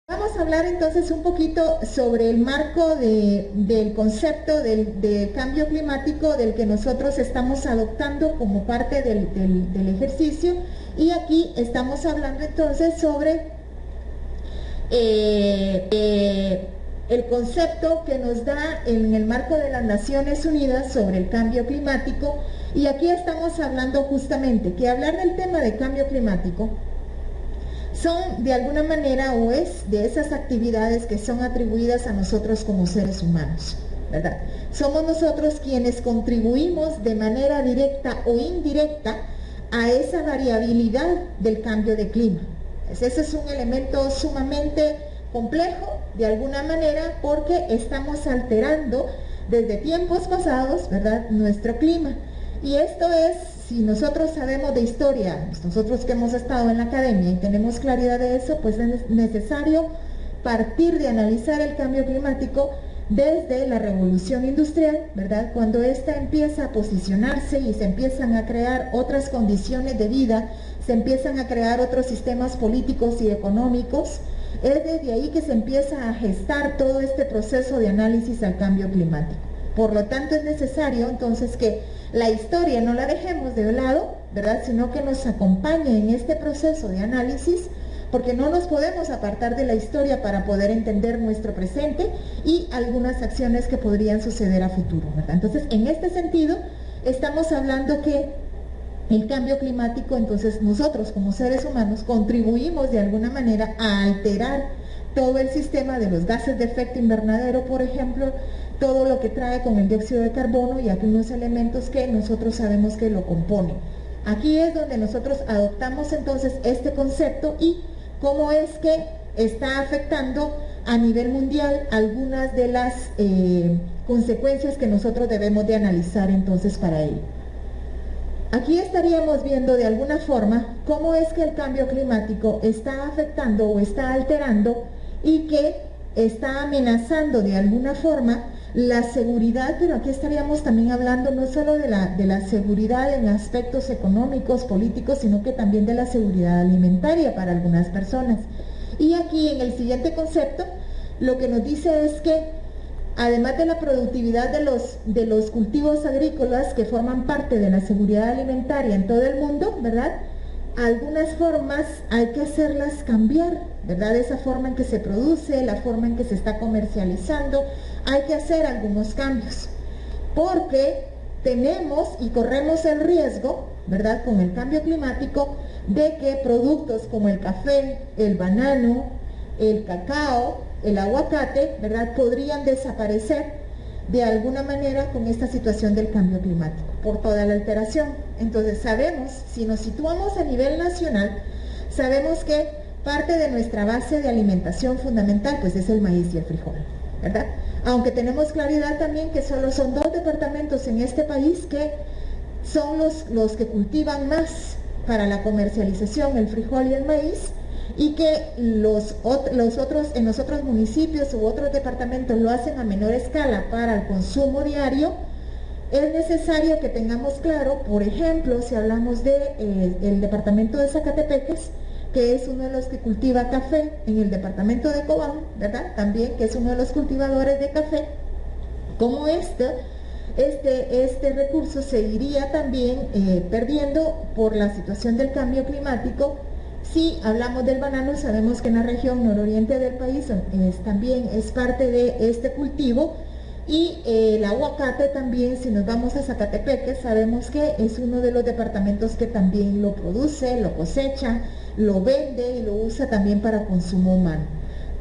Vamos a hablar entonces un poquito sobre el marco del concepto del cambio climático del que nosotros estamos adoptando como parte del ejercicio, y aquí estamos hablando entonces sobre el concepto que nos da en el marco de las Naciones Unidas sobre el cambio climático. Y aquí estamos hablando justamente que hablar del tema de cambio climático son de alguna manera o es de esas actividades que son atribuidas a nosotros como seres humanos, ¿verdad? Somos nosotros quienes contribuimos de manera directa o indirecta a esa variabilidad del cambio de clima. Ese es un elemento sumamente complejo de alguna manera, porque estamos alterando desde tiempos pasados, ¿verdad?, nuestro clima. Y esto es, si nosotros sabemos de historia, nosotros que hemos estado en la academia y tenemos claridad de eso, pues es necesario partir de analizar el cambio climático desde la revolución industrial, ¿verdad?, cuando ésta empieza a posicionarse y se empiezan a crear otras condiciones de vida, se empiezan a crear otros sistemas políticos y económicos. Es desde ahí que se empieza a gestar todo este proceso de análisis al cambio climático. Por lo tanto, es necesario entonces que la historia no la dejemos de lado, ¿verdad?, sino que nos acompañe en este proceso de análisis, porque no nos podemos apartar de la historia para poder entender nuestro presente y algunas acciones que podrían suceder a futuro, ¿verdad? Entonces, en este sentido, estamos hablando que el cambio climático, entonces nosotros como seres humanos contribuimos de alguna manera a alterar todo el sistema de los gases de efecto invernadero, por ejemplo, todo lo que trae con el dióxido de carbono y algunos elementos que nosotros sabemos que lo componen. Aquí es donde nosotros adoptamos entonces este concepto y cómo es que está afectando a nivel mundial algunas de las consecuencias que nosotros debemos de analizar entonces para ello. Aquí estaríamos viendo de alguna forma cómo es que el cambio climático está afectando o está alterando y que está amenazando de alguna forma la seguridad, pero aquí estaríamos también hablando no solo de la seguridad en aspectos económicos, políticos, sino que también de la seguridad alimentaria para algunas personas. Y aquí en el siguiente concepto lo que nos dice es que además de la productividad de los cultivos agrícolas que forman parte de la seguridad alimentaria en todo el mundo, ¿verdad?, algunas formas hay que hacerlas cambiar, ¿verdad?, esa forma en que se produce, la forma en que se está comercializando, hay que hacer algunos cambios, porque tenemos y corremos el riesgo, ¿verdad?, con el cambio climático, de que productos como el café, el banano, el cacao, el aguacate, ¿verdad?, podrían desaparecer de alguna manera con esta situación del cambio climático, por toda la alteración. Entonces sabemos, si nos situamos a nivel nacional, sabemos que parte de nuestra base de alimentación fundamental pues es el maíz y el frijol, ¿verdad? Aunque tenemos claridad también que solo son 2 departamentos en este país que son los que cultivan más para la comercialización el frijol y el maíz, y que en los otros municipios u otros departamentos lo hacen a menor escala para el consumo diario. Es necesario que tengamos claro, por ejemplo, si hablamos del departamento de Zacatepeques, que es uno de los que cultiva café, en el departamento de Cobán, ¿verdad?, también, que es uno de los cultivadores de café, como este recurso se iría también perdiendo por la situación del cambio climático. Si hablamos del banano, sabemos que en la región nororiente del país también es parte de este cultivo, y el aguacate también, si nos vamos a Zacatepeques, sabemos que es uno de los departamentos que también lo produce, lo cosecha, lo vende y lo usa también para consumo humano.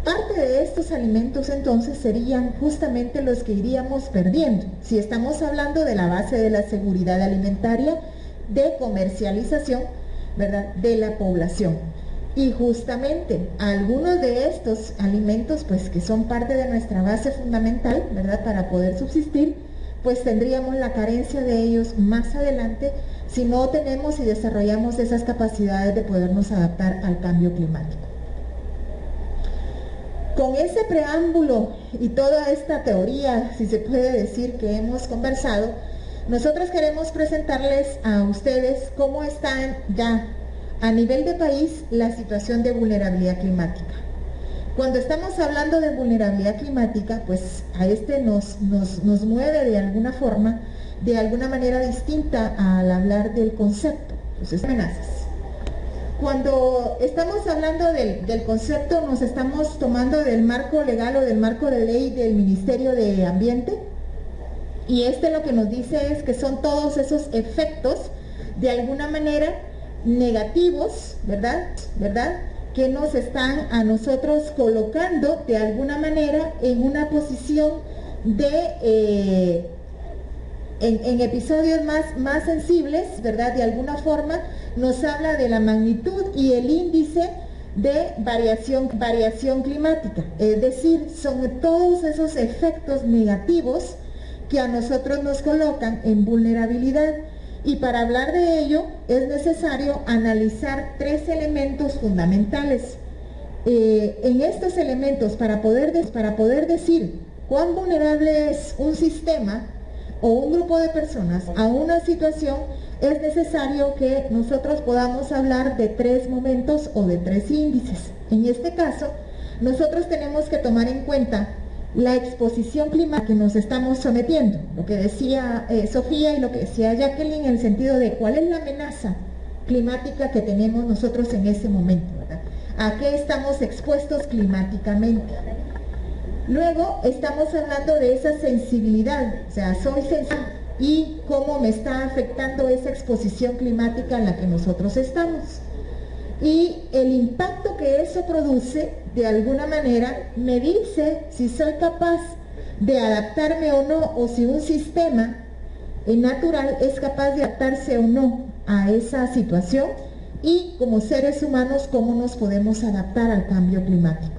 Parte de estos alimentos entonces serían justamente los que iríamos perdiendo, si estamos hablando de la base de la seguridad alimentaria, de comercialización, ¿verdad?, de la población. Y justamente algunos de estos alimentos, pues que son parte de nuestra base fundamental, ¿verdad?, para poder subsistir, pues tendríamos la carencia de ellos más adelante si no tenemos y desarrollamos esas capacidades de podernos adaptar al cambio climático. Con ese preámbulo y toda esta teoría, si se puede decir, que hemos conversado, nosotros queremos presentarles a ustedes cómo está ya a nivel de país la situación de vulnerabilidad climática. Cuando estamos hablando de vulnerabilidad climática, pues a nos mueve de alguna forma, de alguna manera distinta al hablar del concepto. Entonces, amenazas. Cuando estamos hablando del concepto, nos estamos tomando del marco legal o del marco de ley del Ministerio de Ambiente, y lo que nos dice es que son todos esos efectos, de alguna manera, negativos, ¿verdad? Que nos están a nosotros colocando de alguna manera en una posición de, en episodios más sensibles, ¿verdad? De alguna forma nos habla de la magnitud y el índice de variación climática, es decir, son todos esos efectos negativos que a nosotros nos colocan en vulnerabilidad. Y para hablar de ello es necesario analizar tres elementos fundamentales. En estos elementos, para poder decir cuán vulnerable es un sistema o un grupo de personas a una situación, es necesario que nosotros podamos hablar de tres momentos o de tres índices. En este caso, nosotros tenemos que tomar en cuenta la exposición climática que nos estamos sometiendo, lo que decía Sofía y lo que decía Jacqueline, en el sentido de cuál es la amenaza climática que tenemos nosotros en ese momento, ¿verdad? ¿A qué estamos expuestos climáticamente? Luego estamos hablando de esa sensibilidad, o sea, soy sensible y cómo me está afectando esa exposición climática en la que nosotros estamos. Y el impacto que eso produce, de alguna manera, me dice si soy capaz de adaptarme o no, o si un sistema natural es capaz de adaptarse o no a esa situación, y como seres humanos, cómo nos podemos adaptar al cambio climático.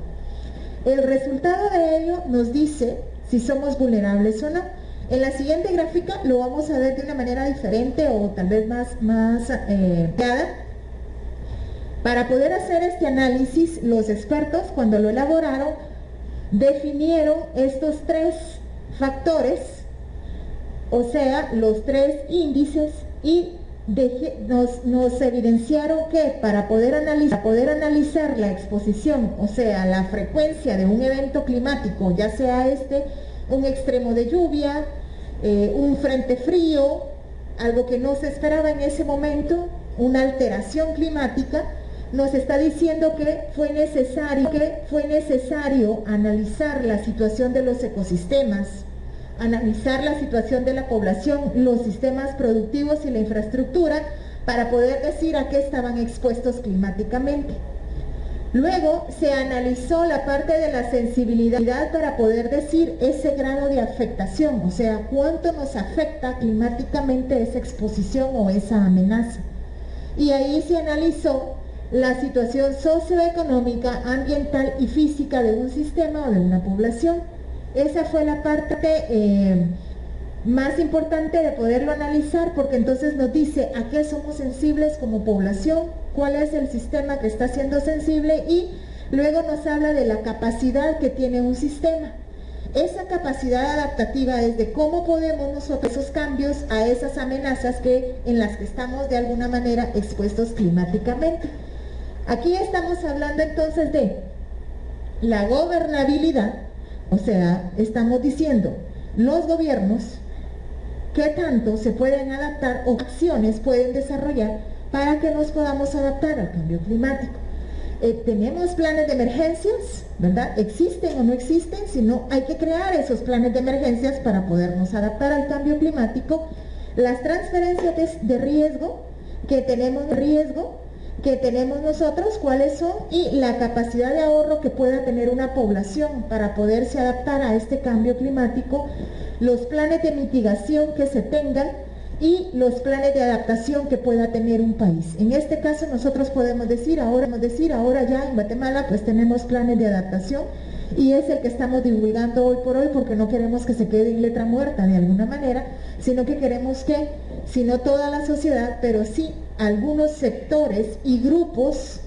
El resultado de ello nos dice si somos vulnerables o no. En la siguiente gráfica lo vamos a ver de una manera diferente o tal vez más clara. Para poder hacer este análisis, los expertos, cuando lo elaboraron, definieron estos tres factores, o sea, los tres índices, y nos evidenciaron que para poder analizar la exposición, o sea, la frecuencia de un evento climático, ya sea un extremo de lluvia, un frente frío, algo que no se esperaba en ese momento, una alteración climática, nos está diciendo que fue necesario analizar la situación de los ecosistemas, analizar la situación de la población, los sistemas productivos y la infraestructura para poder decir a qué estaban expuestos climáticamente. Luego se analizó la parte de la sensibilidad para poder decir ese grado de afectación, o sea, cuánto nos afecta climáticamente esa exposición o esa amenaza. Y ahí se analizó la situación socioeconómica, ambiental y física de un sistema o de una población. Esa fue la parte más importante de poderlo analizar, porque entonces nos dice a qué somos sensibles como población, cuál es el sistema que está siendo sensible, y luego nos habla de la capacidad que tiene un sistema. Esa capacidad adaptativa es de cómo podemos nosotros esos cambios a esas amenazas en las que estamos de alguna manera expuestos climáticamente. Aquí estamos hablando entonces de la gobernabilidad, o sea, estamos diciendo los gobiernos qué tanto se pueden adaptar o acciones pueden desarrollar para que nos podamos adaptar al cambio climático. Tenemos planes de emergencias, ¿verdad? ¿Existen o no existen? Si no, hay que crear esos planes de emergencias para podernos adaptar al cambio climático. Las transferencias de riesgo que tenemos nosotros, cuáles son, y la capacidad de ahorro que pueda tener una población para poderse adaptar a este cambio climático, los planes de mitigación que se tengan y los planes de adaptación que pueda tener un país. En este caso nosotros podemos decir ahora ya en Guatemala pues tenemos planes de adaptación, y es el que estamos divulgando hoy por hoy, porque no queremos que se quede en letra muerta de alguna manera, sino que queremos que, si no toda la sociedad, pero sí algunos sectores y grupos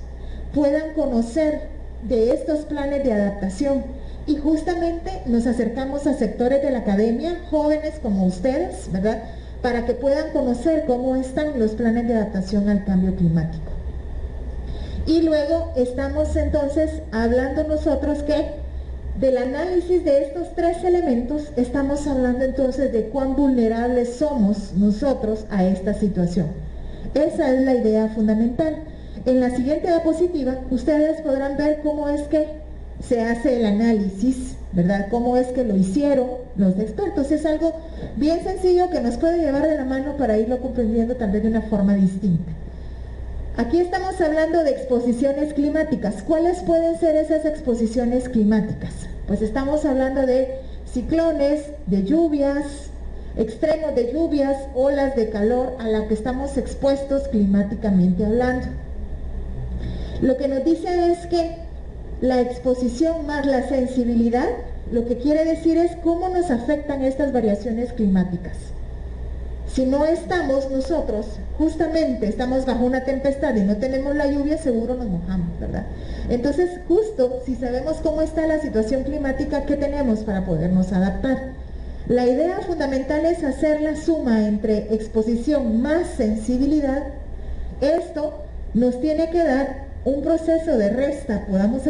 puedan conocer de estos planes de adaptación. Y justamente nos acercamos a sectores de la academia, jóvenes como ustedes, ¿verdad?, para que puedan conocer cómo están los planes de adaptación al cambio climático. Y luego estamos entonces hablando nosotros que del análisis de estos tres elementos estamos hablando entonces de cuán vulnerables somos nosotros a esta situación. Esa es la idea fundamental. En la siguiente diapositiva ustedes podrán ver cómo es que se hace el análisis, ¿verdad? Cómo es que lo hicieron los expertos. Es algo bien sencillo que nos puede llevar de la mano para irlo comprendiendo también de una forma distinta. Aquí estamos hablando de exposiciones climáticas. ¿Cuáles pueden ser esas exposiciones climáticas? Pues estamos hablando de ciclones, de lluvias, extremos de lluvias, olas de calor a las que estamos expuestos climáticamente hablando. Lo que nos dice es que la exposición más la sensibilidad, lo que quiere decir es cómo nos afectan estas variaciones climáticas. Si no estamos nosotros, justamente estamos bajo una tempestad y no tenemos la lluvia, seguro nos mojamos, ¿verdad? Entonces, justo si sabemos cómo está la situación climática, ¿qué tenemos para podernos adaptar? La idea fundamental es hacer la suma entre exposición más sensibilidad. Esto nos tiene que dar un proceso de resta,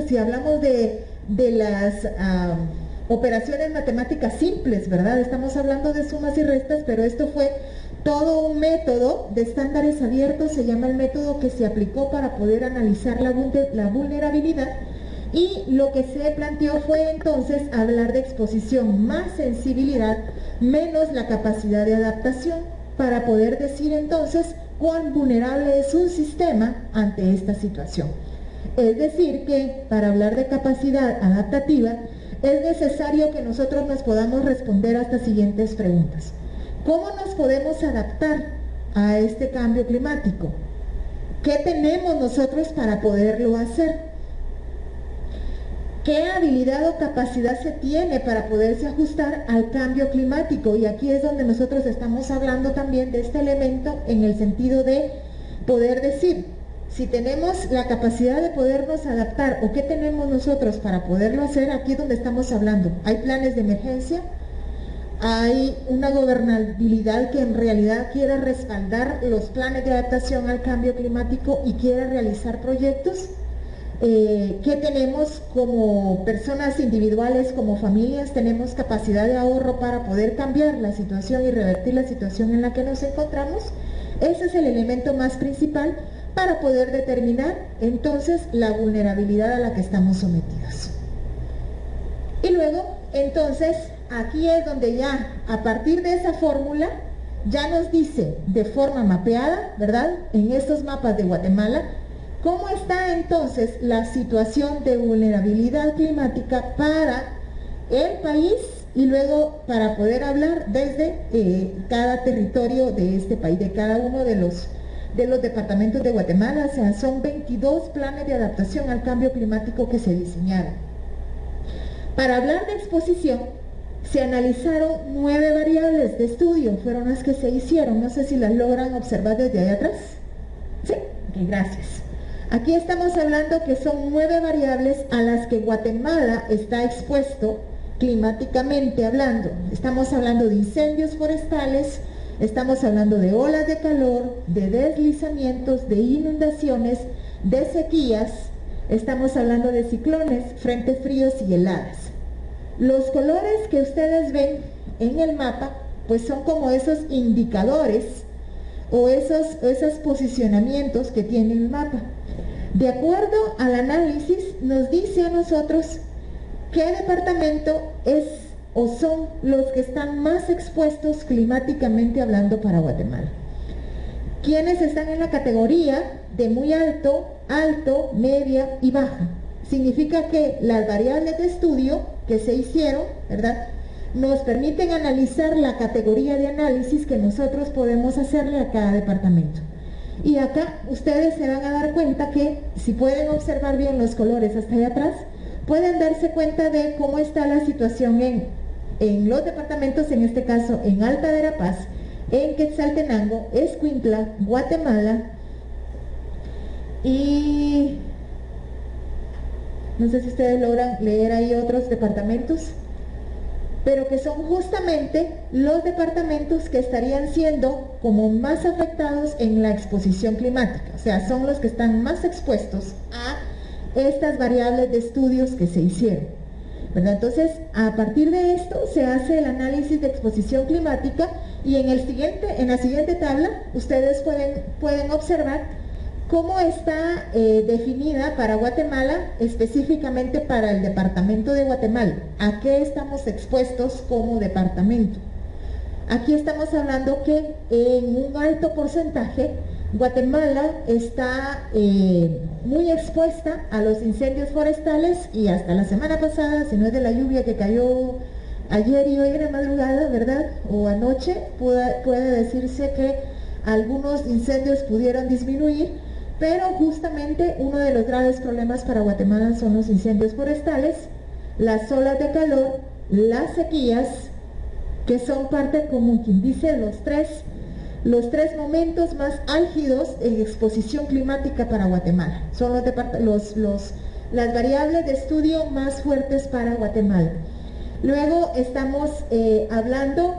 si hablamos de las operaciones matemáticas simples, ¿verdad? Estamos hablando de sumas y restas, pero esto fue todo un método de estándares abiertos, se llama el método que se aplicó para poder analizar la vulnerabilidad, y lo que se planteó fue entonces hablar de exposición más sensibilidad menos la capacidad de adaptación, para poder decir entonces cuán vulnerable es un sistema ante esta situación. Es decir que para hablar de capacidad adaptativa es necesario que nosotros nos podamos responder a estas siguientes preguntas. ¿Cómo nos podemos adaptar a este cambio climático? ¿Qué tenemos nosotros para poderlo hacer? ¿Qué habilidad o capacidad se tiene para poderse ajustar al cambio climático? Y aquí es donde nosotros estamos hablando también de este elemento en el sentido de poder decir, si tenemos la capacidad de podernos adaptar o qué tenemos nosotros para poderlo hacer, aquí es donde estamos hablando. Hay planes de emergencia, hay una gobernabilidad que en realidad quiere respaldar los planes de adaptación al cambio climático y quiere realizar proyectos. ¿Qué tenemos como personas individuales, como familias? Tenemos capacidad de ahorro para poder cambiar la situación y revertir la situación en la que nos encontramos. Ese es el elemento más principal para poder determinar entonces la vulnerabilidad a la que estamos sometidos. Y luego, entonces, aquí es donde ya, a partir de esa fórmula, ya nos dice de forma mapeada, ¿verdad? En estos mapas de Guatemala, ¿cómo está entonces la situación de vulnerabilidad climática para el país y luego para poder hablar desde cada territorio de este país, de cada uno de los departamentos de Guatemala? O sea, son 22 planes de adaptación al cambio climático que se diseñaron. Para hablar de exposición, se analizaron 9 variables de estudio, fueron las que se hicieron. No sé si las logran observar desde ahí atrás. Sí, ok, gracias. Aquí estamos hablando que son 9 variables a las que Guatemala está expuesto climáticamente hablando. Estamos hablando de incendios forestales, estamos hablando de olas de calor, de deslizamientos, de inundaciones, de sequías, estamos hablando de ciclones, frentes fríos y heladas. Los colores que ustedes ven en el mapa, pues son como esos indicadores o esos posicionamientos que tiene el mapa. De acuerdo al análisis, nos dice a nosotros qué departamento es o son los que están más expuestos climáticamente hablando para Guatemala. ¿Quiénes están en la categoría de muy alto, alto, media y baja? Significa que las variables de estudio que se hicieron, ¿verdad?, nos permiten analizar la categoría de análisis que nosotros podemos hacerle a cada departamento. Y acá ustedes se van a dar cuenta que, si pueden observar bien los colores hasta allá atrás, pueden darse cuenta de cómo está la situación en los departamentos, en este caso en Alta Verapaz, en Quetzaltenango, Escuintla, Guatemala, y no sé si ustedes logran leer ahí otros departamentos. pero que son justamente los departamentos que estarían siendo como más afectados en la exposición climática, o sea, son los que están más expuestos a estas variables de estudios que se hicieron, ¿verdad? Entonces, a partir de esto se hace el análisis de exposición climática y en la siguiente tabla ustedes pueden observar cómo está definida para Guatemala, específicamente para el departamento de Guatemala. ¿A qué estamos expuestos como departamento? Aquí estamos hablando que en un alto porcentaje Guatemala está muy expuesta a los incendios forestales y hasta la semana pasada, si no es de la lluvia que cayó ayer y hoy en la madrugada, ¿verdad? O anoche, puede decirse que algunos incendios pudieron disminuir, pero justamente uno de los graves problemas para Guatemala son los incendios forestales, las olas de calor, las sequías, que son parte, como quien dice, los tres momentos más álgidos en exposición climática para Guatemala. Son las variables de estudio más fuertes para Guatemala. Luego estamos hablando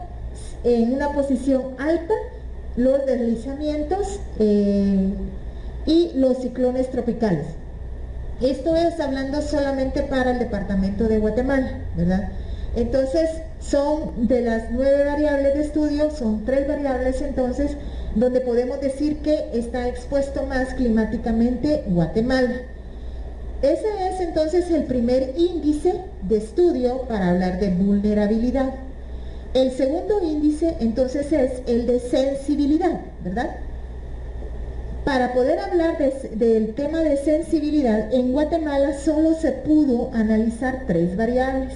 en una posición alta, los deslizamientos y los ciclones tropicales. Esto es hablando solamente para el departamento de Guatemala, ¿verdad? Entonces, son de las 9 variables de estudio, son 3 variables entonces, donde podemos decir que está expuesto más climáticamente Guatemala. Ese es entonces el primer índice de estudio para hablar de vulnerabilidad. El segundo índice entonces es el de sensibilidad, ¿verdad? Para poder hablar del tema de sensibilidad, en Guatemala solo se pudo analizar 3 variables.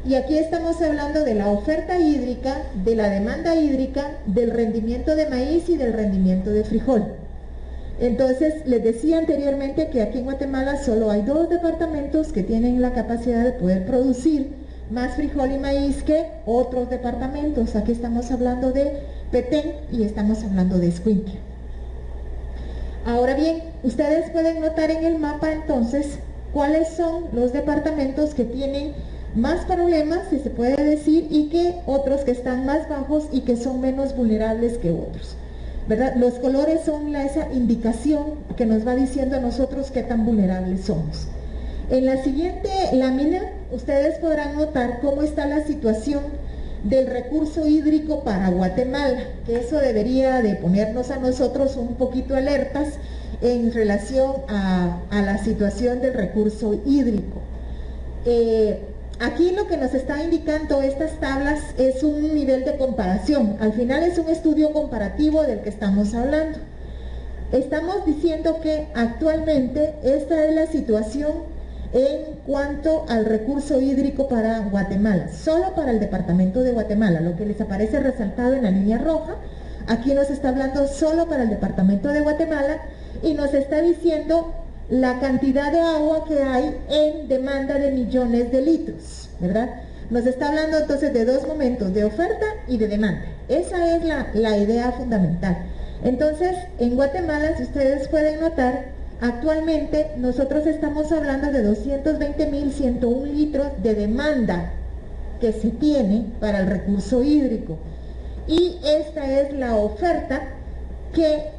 Y aquí estamos hablando de la oferta hídrica, de la demanda hídrica, del rendimiento de maíz y del rendimiento de frijol. Entonces, les decía anteriormente que aquí en Guatemala solo hay 2 departamentos que tienen la capacidad de poder producir más frijol y maíz que otros departamentos. Aquí estamos hablando de Petén y estamos hablando de Escuintla. Ahora bien, ustedes pueden notar en el mapa entonces cuáles son los departamentos que tienen más problemas, si se puede decir, y que otros que están más bajos y que son menos vulnerables que otros, ¿verdad? Los colores son esa indicación que nos va diciendo a nosotros qué tan vulnerables somos. En la siguiente lámina ustedes podrán notar cómo está la situación del recurso hídrico para Guatemala, que eso debería de ponernos a nosotros un poquito alertas en relación a la situación del recurso hídrico. Aquí lo que nos está indicando estas tablas es un nivel de comparación. Al final es un estudio comparativo del que estamos hablando. Estamos diciendo que actualmente esta es la situación en cuanto al recurso hídrico para Guatemala, solo para el departamento de Guatemala, lo que les aparece resaltado en la línea roja. Aquí nos está hablando solo para el departamento de Guatemala y nos está diciendo la cantidad de agua que hay en demanda de millones de litros, ¿verdad? Nos está hablando entonces de 2 momentos, de oferta y de demanda. Esa es la idea fundamental. Entonces, en Guatemala, si ustedes pueden notar, actualmente nosotros estamos hablando de 220.101 litros de demanda que se tiene para el recurso hídrico. Y esta es la oferta que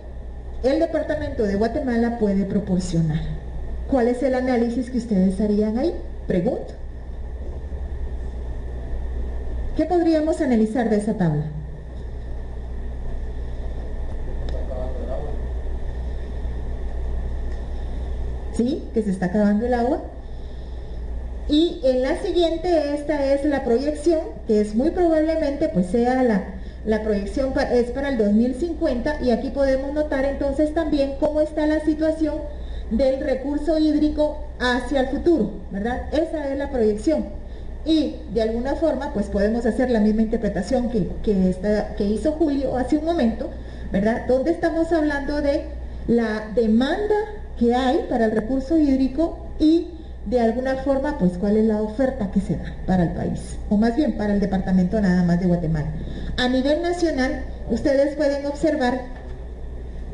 el departamento de Guatemala puede proporcionar. ¿Cuál es el análisis que ustedes harían ahí? Pregunto. ¿Qué podríamos analizar de esa tabla? ¿Sí? Que se está acabando el agua. Y en la siguiente, esta es la proyección, que es muy probablemente pues sea la proyección es para el 2050, y aquí podemos notar entonces también cómo está la situación del recurso hídrico hacia el futuro, ¿verdad? Esa es la proyección. Y de alguna forma pues podemos hacer la misma interpretación que hizo Julio hace un momento, ¿verdad? Donde estamos hablando de la demanda que hay para el recurso hídrico y de alguna forma pues cuál es la oferta que se da para el país, o más bien para el departamento nada más de Guatemala. A nivel nacional, ustedes pueden observar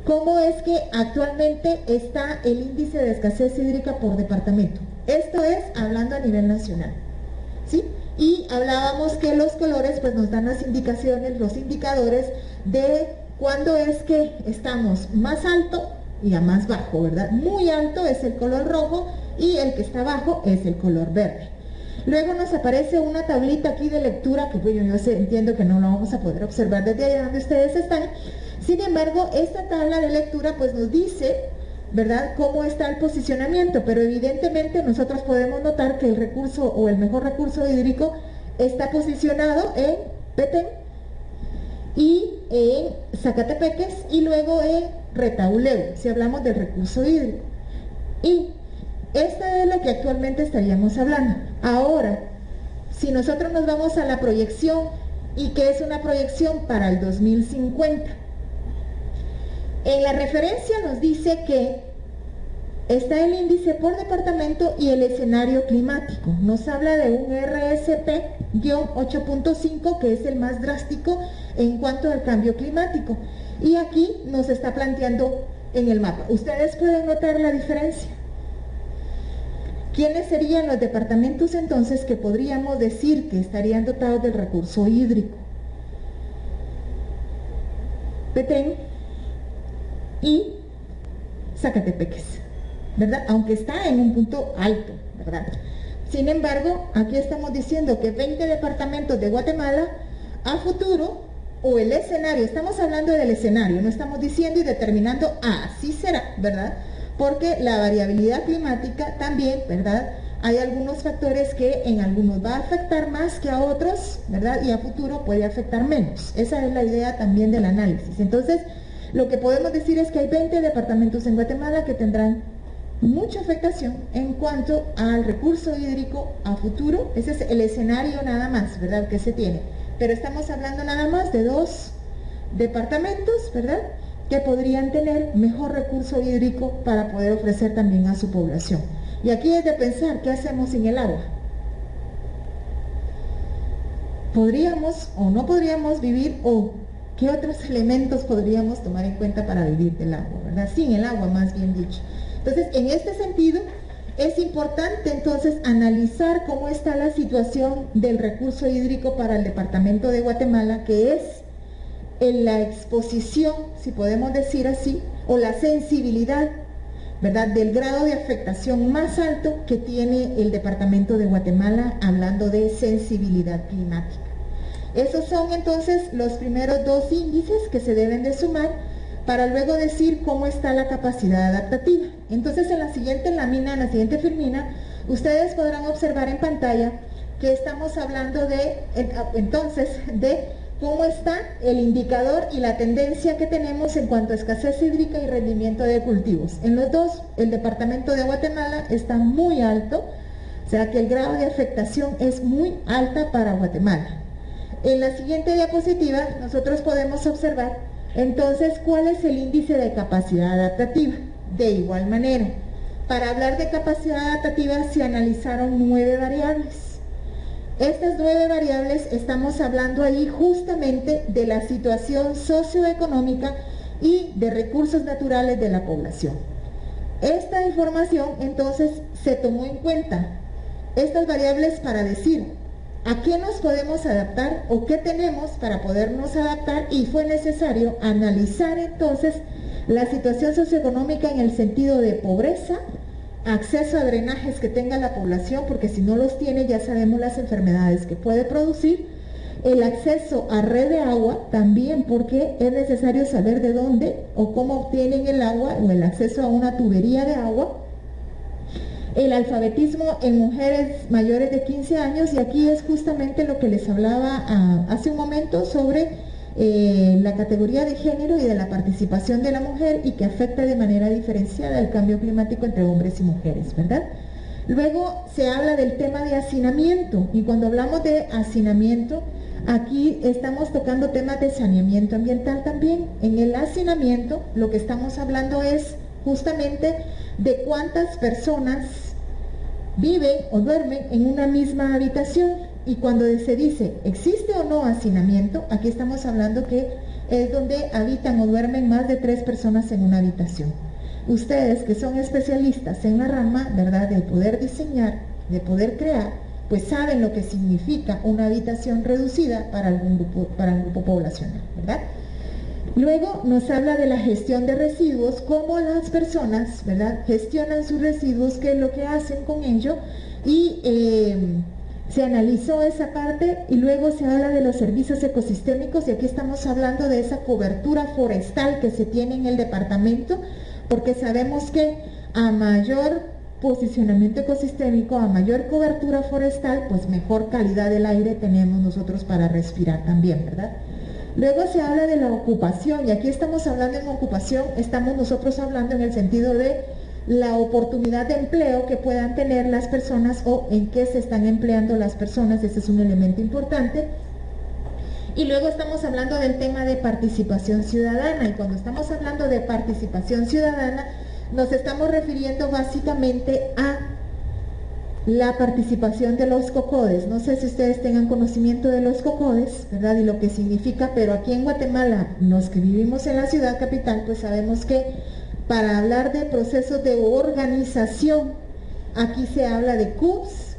cómo es que actualmente está el índice de escasez hídrica por departamento. Esto es hablando a nivel nacional, ¿sí? y hablábamos que los colores pues nos dan las indicaciones, los indicadores de cuándo es que estamos más alto y a más bajo, ¿verdad? Muy alto es el color rojo y el que está bajo es el color verde. Luego nos aparece una tablita aquí de lectura que bueno, yo entiendo que no lo vamos a poder observar desde allá donde ustedes están. Sin embargo, esta tabla de lectura pues nos dice, ¿verdad?, cómo está el posicionamiento, pero evidentemente nosotros podemos notar que el recurso o el mejor recurso hídrico está posicionado en Petén y en Zacatepeques y luego en Retauleu, si hablamos del recurso hídrico. Y esta es la que actualmente estaríamos hablando. Ahora, si nosotros nos vamos a la proyección, ¿y qué es una proyección para el 2050? En la referencia nos dice que está el índice por departamento y el escenario climático. Nos habla de un RSP-8.5 que es el más drástico en cuanto al cambio climático. Y aquí nos está planteando en el mapa. ¿Ustedes pueden notar la diferencia? ¿Quiénes serían los departamentos entonces que podríamos decir que estarían dotados del recurso hídrico? Petén y Zacatepeques, ¿verdad? Aunque está en un punto alto, ¿verdad? Sin embargo, aquí estamos diciendo que 20 departamentos de Guatemala a futuro, o el escenario, estamos hablando del escenario, no estamos diciendo y determinando así será, ¿verdad? Porque la variabilidad climática también, ¿verdad? Hay algunos factores que en algunos va a afectar más que a otros, ¿verdad? Y a futuro puede afectar menos. Esa es la idea también del análisis. Entonces, lo que podemos decir es que hay 20 departamentos en Guatemala que tendrán mucha afectación en cuanto al recurso hídrico a futuro. Ese es el escenario nada más, ¿verdad?, que se tiene. Pero estamos hablando nada más de 2 departamentos, ¿verdad?, que podrían tener mejor recurso hídrico para poder ofrecer también a su población. Y aquí es de pensar, ¿qué hacemos sin el agua? ¿Podríamos o no podríamos vivir o qué otros elementos podríamos tomar en cuenta para vivir del agua, ¿verdad? Sin el agua, más bien dicho. Entonces, en este sentido, es importante entonces analizar cómo está la situación del recurso hídrico para el departamento de Guatemala, que es en la exposición, si podemos decir así, o la sensibilidad, ¿verdad?, del grado de afectación más alto que tiene el departamento de Guatemala, hablando de sensibilidad climática. Esos son entonces los primeros 2 índices que se deben de sumar para luego decir cómo está la capacidad adaptativa. Entonces en la siguiente lámina, en la siguiente filmina, ustedes podrán observar en pantalla que estamos hablando de, entonces, de cómo está el indicador y la tendencia que tenemos en cuanto a escasez hídrica y rendimiento de cultivos. En los 2, el departamento de Guatemala está muy alto, o sea que el grado de afectación es muy alta para Guatemala. En la siguiente diapositiva nosotros podemos observar entonces cuál es el índice de capacidad adaptativa. De igual manera, para hablar de capacidad adaptativa se analizaron 9 variables. Estas 9 variables estamos hablando ahí justamente de la situación socioeconómica y de recursos naturales de la población. Esta información entonces se tomó en cuenta, estas variables, para decir a qué nos podemos adaptar o qué tenemos para podernos adaptar, y fue necesario analizar entonces la situación socioeconómica en el sentido de pobreza, acceso a drenajes que tenga la población, porque si no los tiene ya sabemos las enfermedades que puede producir, el acceso a red de agua también, porque es necesario saber de dónde o cómo obtienen el agua o el acceso a una tubería de agua, el alfabetismo en mujeres mayores de 15 años, y aquí es justamente lo que les hablaba hace un momento sobre la categoría de género y de la participación de la mujer, y que afecta de manera diferenciada el cambio climático entre hombres y mujeres, ¿verdad? Luego se habla del tema de hacinamiento, y cuando hablamos de hacinamiento, aquí estamos tocando temas de saneamiento ambiental también. En el hacinamiento lo que estamos hablando es justamente de cuántas personas viven o duermen en una misma habitación. Y cuando se dice existe o no hacinamiento, aquí estamos hablando que es donde habitan o duermen más de 3 personas en una habitación. Ustedes que son especialistas en la rama, ¿verdad?, de poder diseñar, de poder crear, pues saben lo que significa una habitación reducida para un grupo poblacional, ¿verdad? Luego nos habla de la gestión de residuos, cómo las personas, ¿verdad?, gestionan sus residuos, qué es lo que hacen con ello, y se analizó esa parte, y luego se habla de los servicios ecosistémicos, y aquí estamos hablando de esa cobertura forestal que se tiene en el departamento, porque sabemos que a mayor posicionamiento ecosistémico, a mayor cobertura forestal, pues mejor calidad del aire tenemos nosotros para respirar también, ¿verdad? Luego se habla de la ocupación, y aquí estamos hablando en ocupación, estamos nosotros hablando en el sentido de la oportunidad de empleo que puedan tener las personas o en qué se están empleando las personas, ese es un elemento importante. Y luego estamos hablando del tema de participación ciudadana, y cuando estamos hablando de participación ciudadana, nos estamos refiriendo básicamente a la participación de los COCODES. No sé si ustedes tengan conocimiento de los COCODES, ¿verdad?, y lo que significa, pero aquí en Guatemala, los que vivimos en la ciudad capital, pues sabemos que para hablar de procesos de organización, aquí se habla de CUBs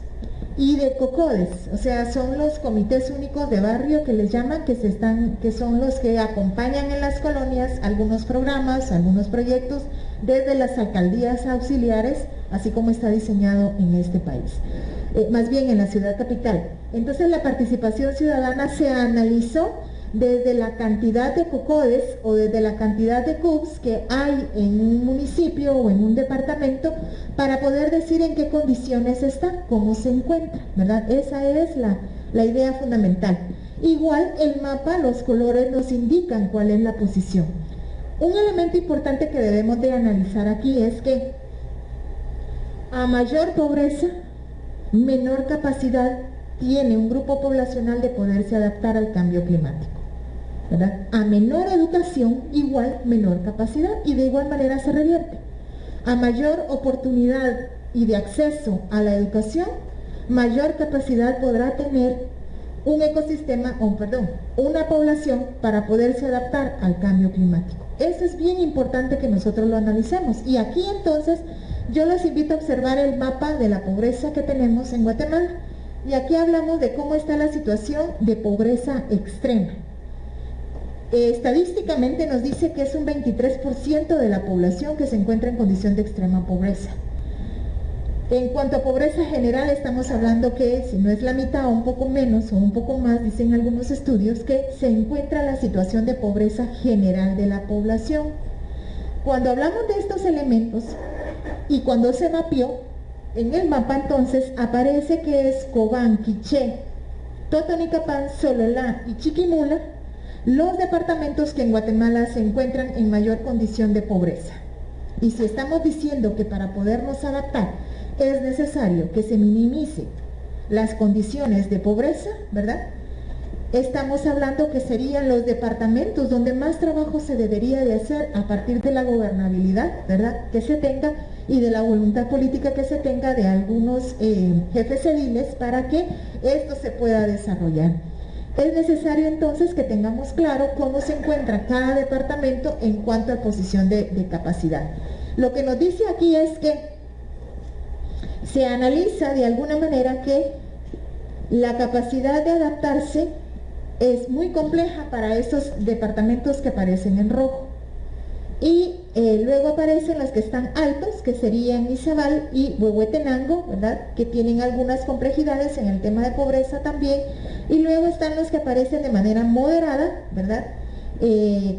y de COCODES, o sea, son los comités únicos de barrio que les llaman, que son los que acompañan en las colonias algunos programas, algunos proyectos, desde las alcaldías auxiliares, así como está diseñado en este país, más bien en la ciudad capital. Entonces la participación ciudadana se analizó desde la cantidad de COCODES o desde la cantidad de CUBs que hay en un municipio o en un departamento, para poder decir en qué condiciones está, cómo se encuentra, ¿verdad? Esa es la idea fundamental. Igual el mapa, los colores nos indican cuál es la posición. Un elemento importante que debemos de analizar aquí es que a mayor pobreza, menor capacidad tiene un grupo poblacional de poderse adaptar al cambio climático, ¿verdad? A menor educación, igual menor capacidad, y de igual manera se revierte. A mayor oportunidad y de acceso a la educación, mayor capacidad podrá tener un ecosistema, una población para poderse adaptar al cambio climático. Eso es bien importante que nosotros lo analicemos. Y aquí entonces yo los invito a observar el mapa de la pobreza que tenemos en Guatemala. Y aquí hablamos de cómo está la situación de pobreza extrema. Estadísticamente nos dice que es un 23% de la población que se encuentra en condición de extrema pobreza. En cuanto a pobreza general, estamos hablando que si no es la mitad o un poco menos o un poco más, dicen algunos estudios, que se encuentra la situación de pobreza general de la población. Cuando hablamos de estos elementos y cuando se mapeó, en el mapa entonces aparece que es Cobán, Quiché, Totonicapán, Sololá y Chiquimula los departamentos que en Guatemala se encuentran en mayor condición de pobreza. Y si estamos diciendo que para podernos adaptar es necesario que se minimice las condiciones de pobreza, ¿verdad? Estamos hablando que serían los departamentos donde más trabajo se debería de hacer a partir de la gobernabilidad, ¿verdad?, que se tenga, y de la voluntad política que se tenga de algunos jefes ediles para que esto se pueda desarrollar. Es necesario entonces que tengamos claro cómo se encuentra cada departamento en cuanto a posición de capacidad. Lo que nos dice aquí es que se analiza de alguna manera que la capacidad de adaptarse es muy compleja para esos departamentos que aparecen en rojo. Y luego aparecen los que están altos, que serían Izabal y Huehuetenango, ¿verdad?, que tienen algunas complejidades en el tema de pobreza también. Y luego están los que aparecen de manera moderada, ¿verdad?,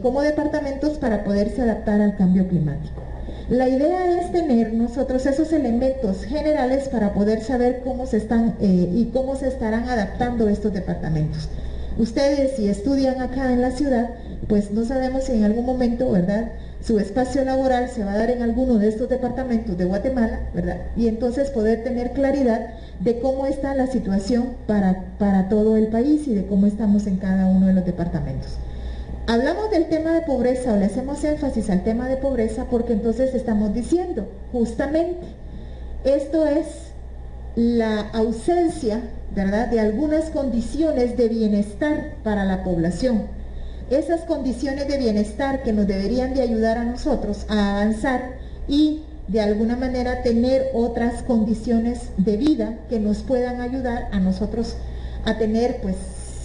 como departamentos para poderse adaptar al cambio climático. La idea es tener nosotros esos elementos generales para poder saber cómo se están y cómo se estarán adaptando estos departamentos. Ustedes, si estudian acá en la ciudad, pues no sabemos si en algún momento, ¿verdad?, su espacio laboral se va a dar en alguno de estos departamentos de Guatemala, ¿verdad?, y entonces poder tener claridad de cómo está la situación para todo el país y de cómo estamos en cada uno de los departamentos. Hablamos del tema de pobreza o le hacemos énfasis al tema de pobreza porque entonces estamos diciendo, justamente, esto es la ausencia, ¿verdad?, de algunas condiciones de bienestar para la población. Esas condiciones de bienestar que nos deberían de ayudar a nosotros a avanzar y de alguna manera tener otras condiciones de vida que nos puedan ayudar a nosotros a tener, pues,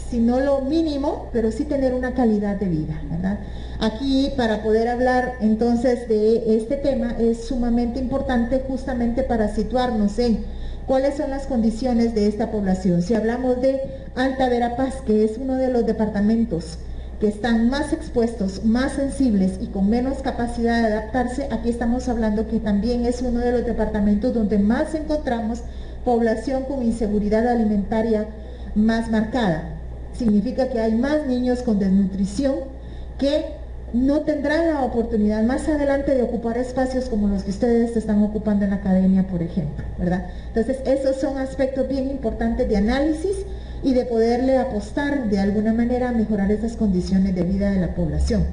si no lo mínimo, pero sí tener una calidad de vida, ¿verdad? Aquí, para poder hablar entonces de este tema, es sumamente importante justamente para situarnos en cuáles son las condiciones de esta población. Si hablamos de Alta Verapaz, que es uno de los departamentos que están más expuestos, más sensibles y con menos capacidad de adaptarse, aquí estamos hablando que también es uno de los departamentos donde más encontramos población con inseguridad alimentaria más marcada. Significa que hay más niños con desnutrición que no tendrán la oportunidad más adelante de ocupar espacios como los que ustedes están ocupando en la academia, por ejemplo, ¿verdad? Entonces, esos son aspectos bien importantes de análisis y de poderle apostar de alguna manera a mejorar esas condiciones de vida de la población.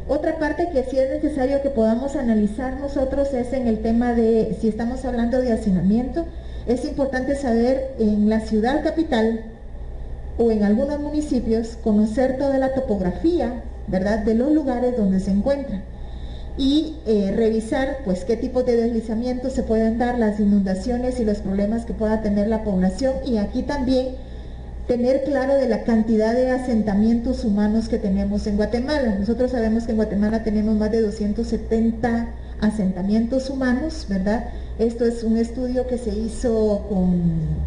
Otra parte que sí es necesario que podamos analizar nosotros es en el tema de, si estamos hablando de hacinamiento, es importante saber en la ciudad capital o en algunos municipios conocer toda la topografía, ¿verdad?, de los lugares donde se encuentran y revisar pues qué tipo de deslizamientos se pueden dar, las inundaciones y los problemas que pueda tener la población, y aquí también tener claro de la cantidad de asentamientos humanos que tenemos en Guatemala. Nosotros sabemos que en Guatemala tenemos más de 270 asentamientos humanos, ¿verdad? Esto es un estudio que se hizo con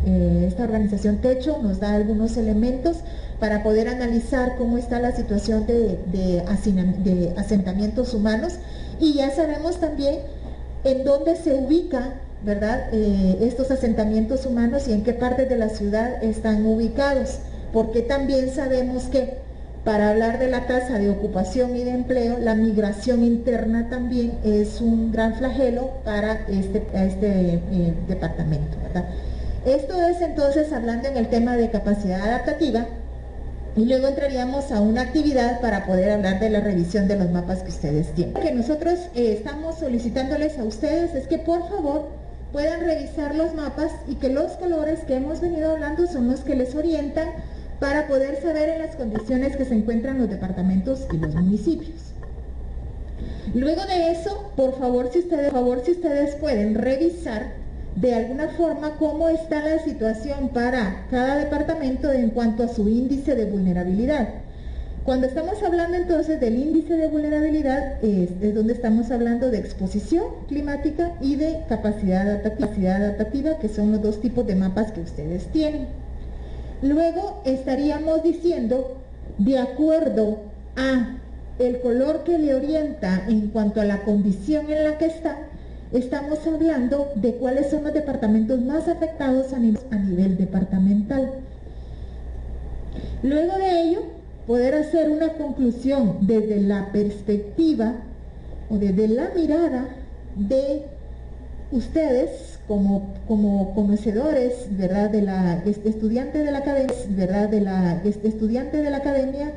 esta organización Techo, nos da algunos elementos para poder analizar cómo está la situación de asentamientos humanos, y ya sabemos también en dónde se ubica, ¿verdad?, estos asentamientos humanos y en qué partes de la ciudad están ubicados, porque también sabemos que para hablar de la tasa de ocupación y de empleo, la migración interna también es un gran flagelo para este departamento, ¿verdad? Esto es entonces hablando en el tema de capacidad adaptativa, y luego entraríamos a una actividad para poder hablar de la revisión de los mapas que ustedes tienen. Lo que nosotros estamos solicitándoles a ustedes es que por favor puedan revisar los mapas y que los colores que hemos venido hablando son los que les orientan para poder saber en las condiciones que se encuentran los departamentos y los municipios. Luego de eso, por favor, si ustedes pueden revisar de alguna forma cómo está la situación para cada departamento en cuanto a su índice de vulnerabilidad. Cuando estamos hablando entonces del índice de vulnerabilidad, es donde estamos hablando de exposición climática y de capacidad adaptativa, que son los dos tipos de mapas que ustedes tienen. Luego estaríamos diciendo, de acuerdo a el color que le orienta en cuanto a la condición en la que está, estamos hablando de cuáles son los departamentos más afectados a nivel departamental. Luego de ello, poder hacer una conclusión desde la perspectiva o desde la mirada de ustedes como conocedores, ¿verdad?, de la estudiante de la academia, ¿verdad?, de la estudiante de la academia.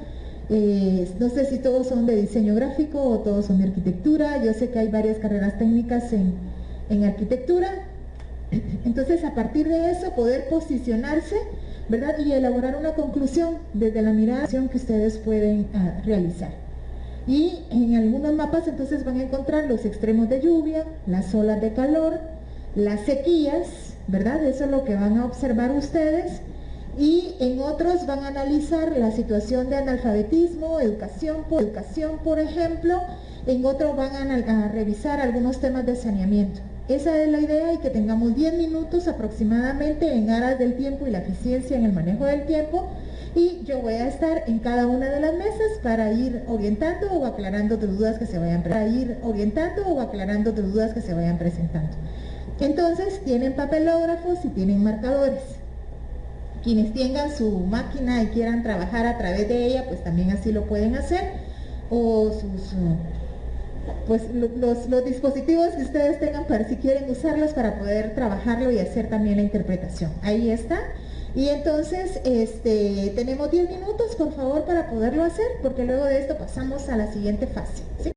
No sé si todos son de diseño gráfico o todos son de arquitectura. Yo sé que hay varias carreras técnicas en arquitectura. Entonces, a partir de eso, poder posicionarse, ¿verdad?, y elaborar una conclusión desde la mirada que ustedes pueden realizar. Y en algunos mapas entonces van a encontrar los extremos de lluvia, las olas de calor, las sequías, ¿verdad? Eso es lo que van a observar ustedes. Y en otros van a analizar la situación de analfabetismo, educación, por ejemplo. En otros van a revisar algunos temas de saneamiento. Esa es la idea, y que tengamos 10 minutos aproximadamente en aras del tiempo y la eficiencia en el manejo del tiempo. Y yo voy a estar en cada una de las mesas para ir orientando o aclarando de dudas que se vayan presentando. Entonces, tienen papelógrafos y tienen marcadores. Quienes tengan su máquina y quieran trabajar a través de ella, pues también así lo pueden hacer, o los dispositivos que ustedes tengan para, si quieren usarlos, para poder trabajarlo y hacer también la interpretación. Ahí está. Y entonces tenemos 10 minutos, por favor, para poderlo hacer, porque luego de esto pasamos a la siguiente fase, ¿sí?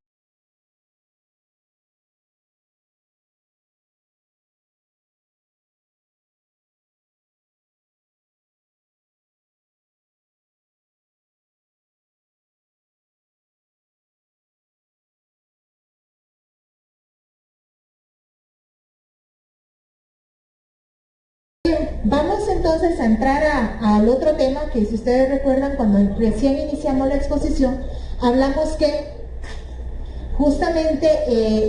Vamos entonces a entrar al otro tema que, si ustedes recuerdan, cuando recién iniciamos la exposición, hablamos que justamente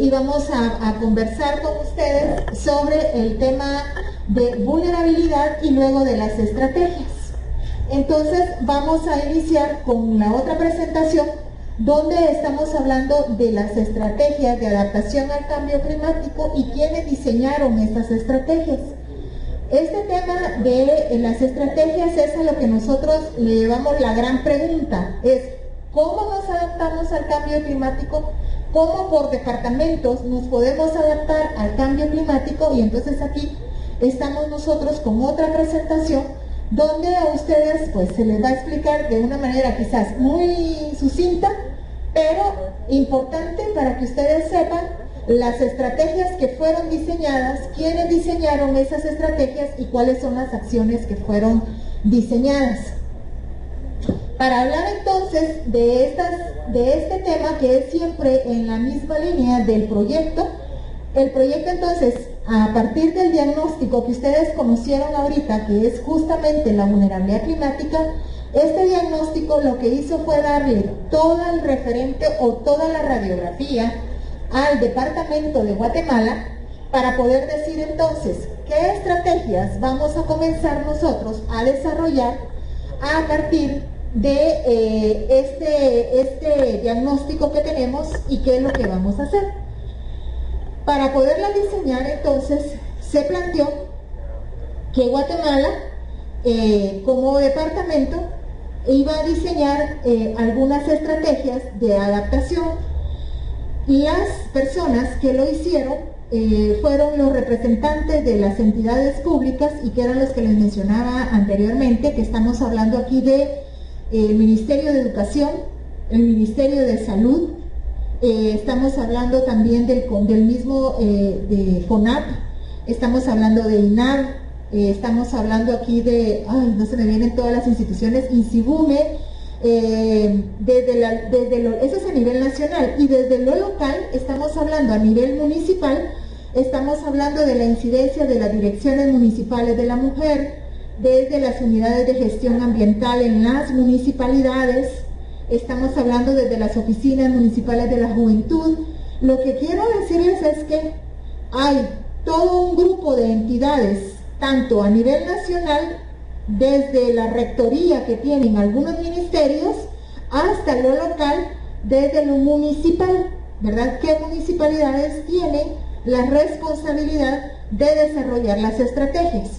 íbamos a conversar con ustedes sobre el tema de vulnerabilidad y luego de las estrategias. Entonces vamos a iniciar con la otra presentación, donde estamos hablando de las estrategias de adaptación al cambio climático y quiénes diseñaron estas estrategias. Este tema de las estrategias es a lo que nosotros le llevamos la gran pregunta, es ¿cómo nos adaptamos al cambio climático? ¿Cómo por departamentos nos podemos adaptar al cambio climático? Y entonces aquí estamos nosotros con otra presentación donde a ustedes pues se les va a explicar de una manera quizás muy sucinta, pero importante para que ustedes sepan las estrategias que fueron diseñadas, quiénes diseñaron esas estrategias y cuáles son las acciones que fueron diseñadas. Para hablar entonces de este tema, que es siempre en la misma línea del proyecto, el proyecto entonces, a partir del diagnóstico que ustedes conocieron ahorita, que es justamente la vulnerabilidad climática, este diagnóstico lo que hizo fue darle todo el referente o toda la radiografía al departamento de Guatemala para poder decir entonces qué estrategias vamos a comenzar nosotros a desarrollar a partir de este diagnóstico que tenemos y qué es lo que vamos a hacer. Para poderla diseñar entonces se planteó que Guatemala como departamento iba a diseñar algunas estrategias de adaptación. Las personas que lo hicieron fueron los representantes de las entidades públicas y que eran los que les mencionaba anteriormente, que estamos hablando aquí de el Ministerio de Educación, el Ministerio de Salud, estamos hablando también del mismo de CONAP, estamos hablando de INAR, estamos hablando aquí de, no se me vienen todas las instituciones, INSIBUME, eso es a nivel nacional, y desde lo local estamos hablando a nivel municipal, estamos hablando de la incidencia de las direcciones municipales de la mujer, desde las unidades de gestión ambiental en las municipalidades, estamos hablando desde las oficinas municipales de la juventud. Lo que quiero decirles es que hay todo un grupo de entidades, tanto a nivel nacional, desde la rectoría que tienen algunos ministerios, hasta lo local, desde lo municipal, ¿verdad? ¿Qué municipalidades tienen la responsabilidad de desarrollar las estrategias?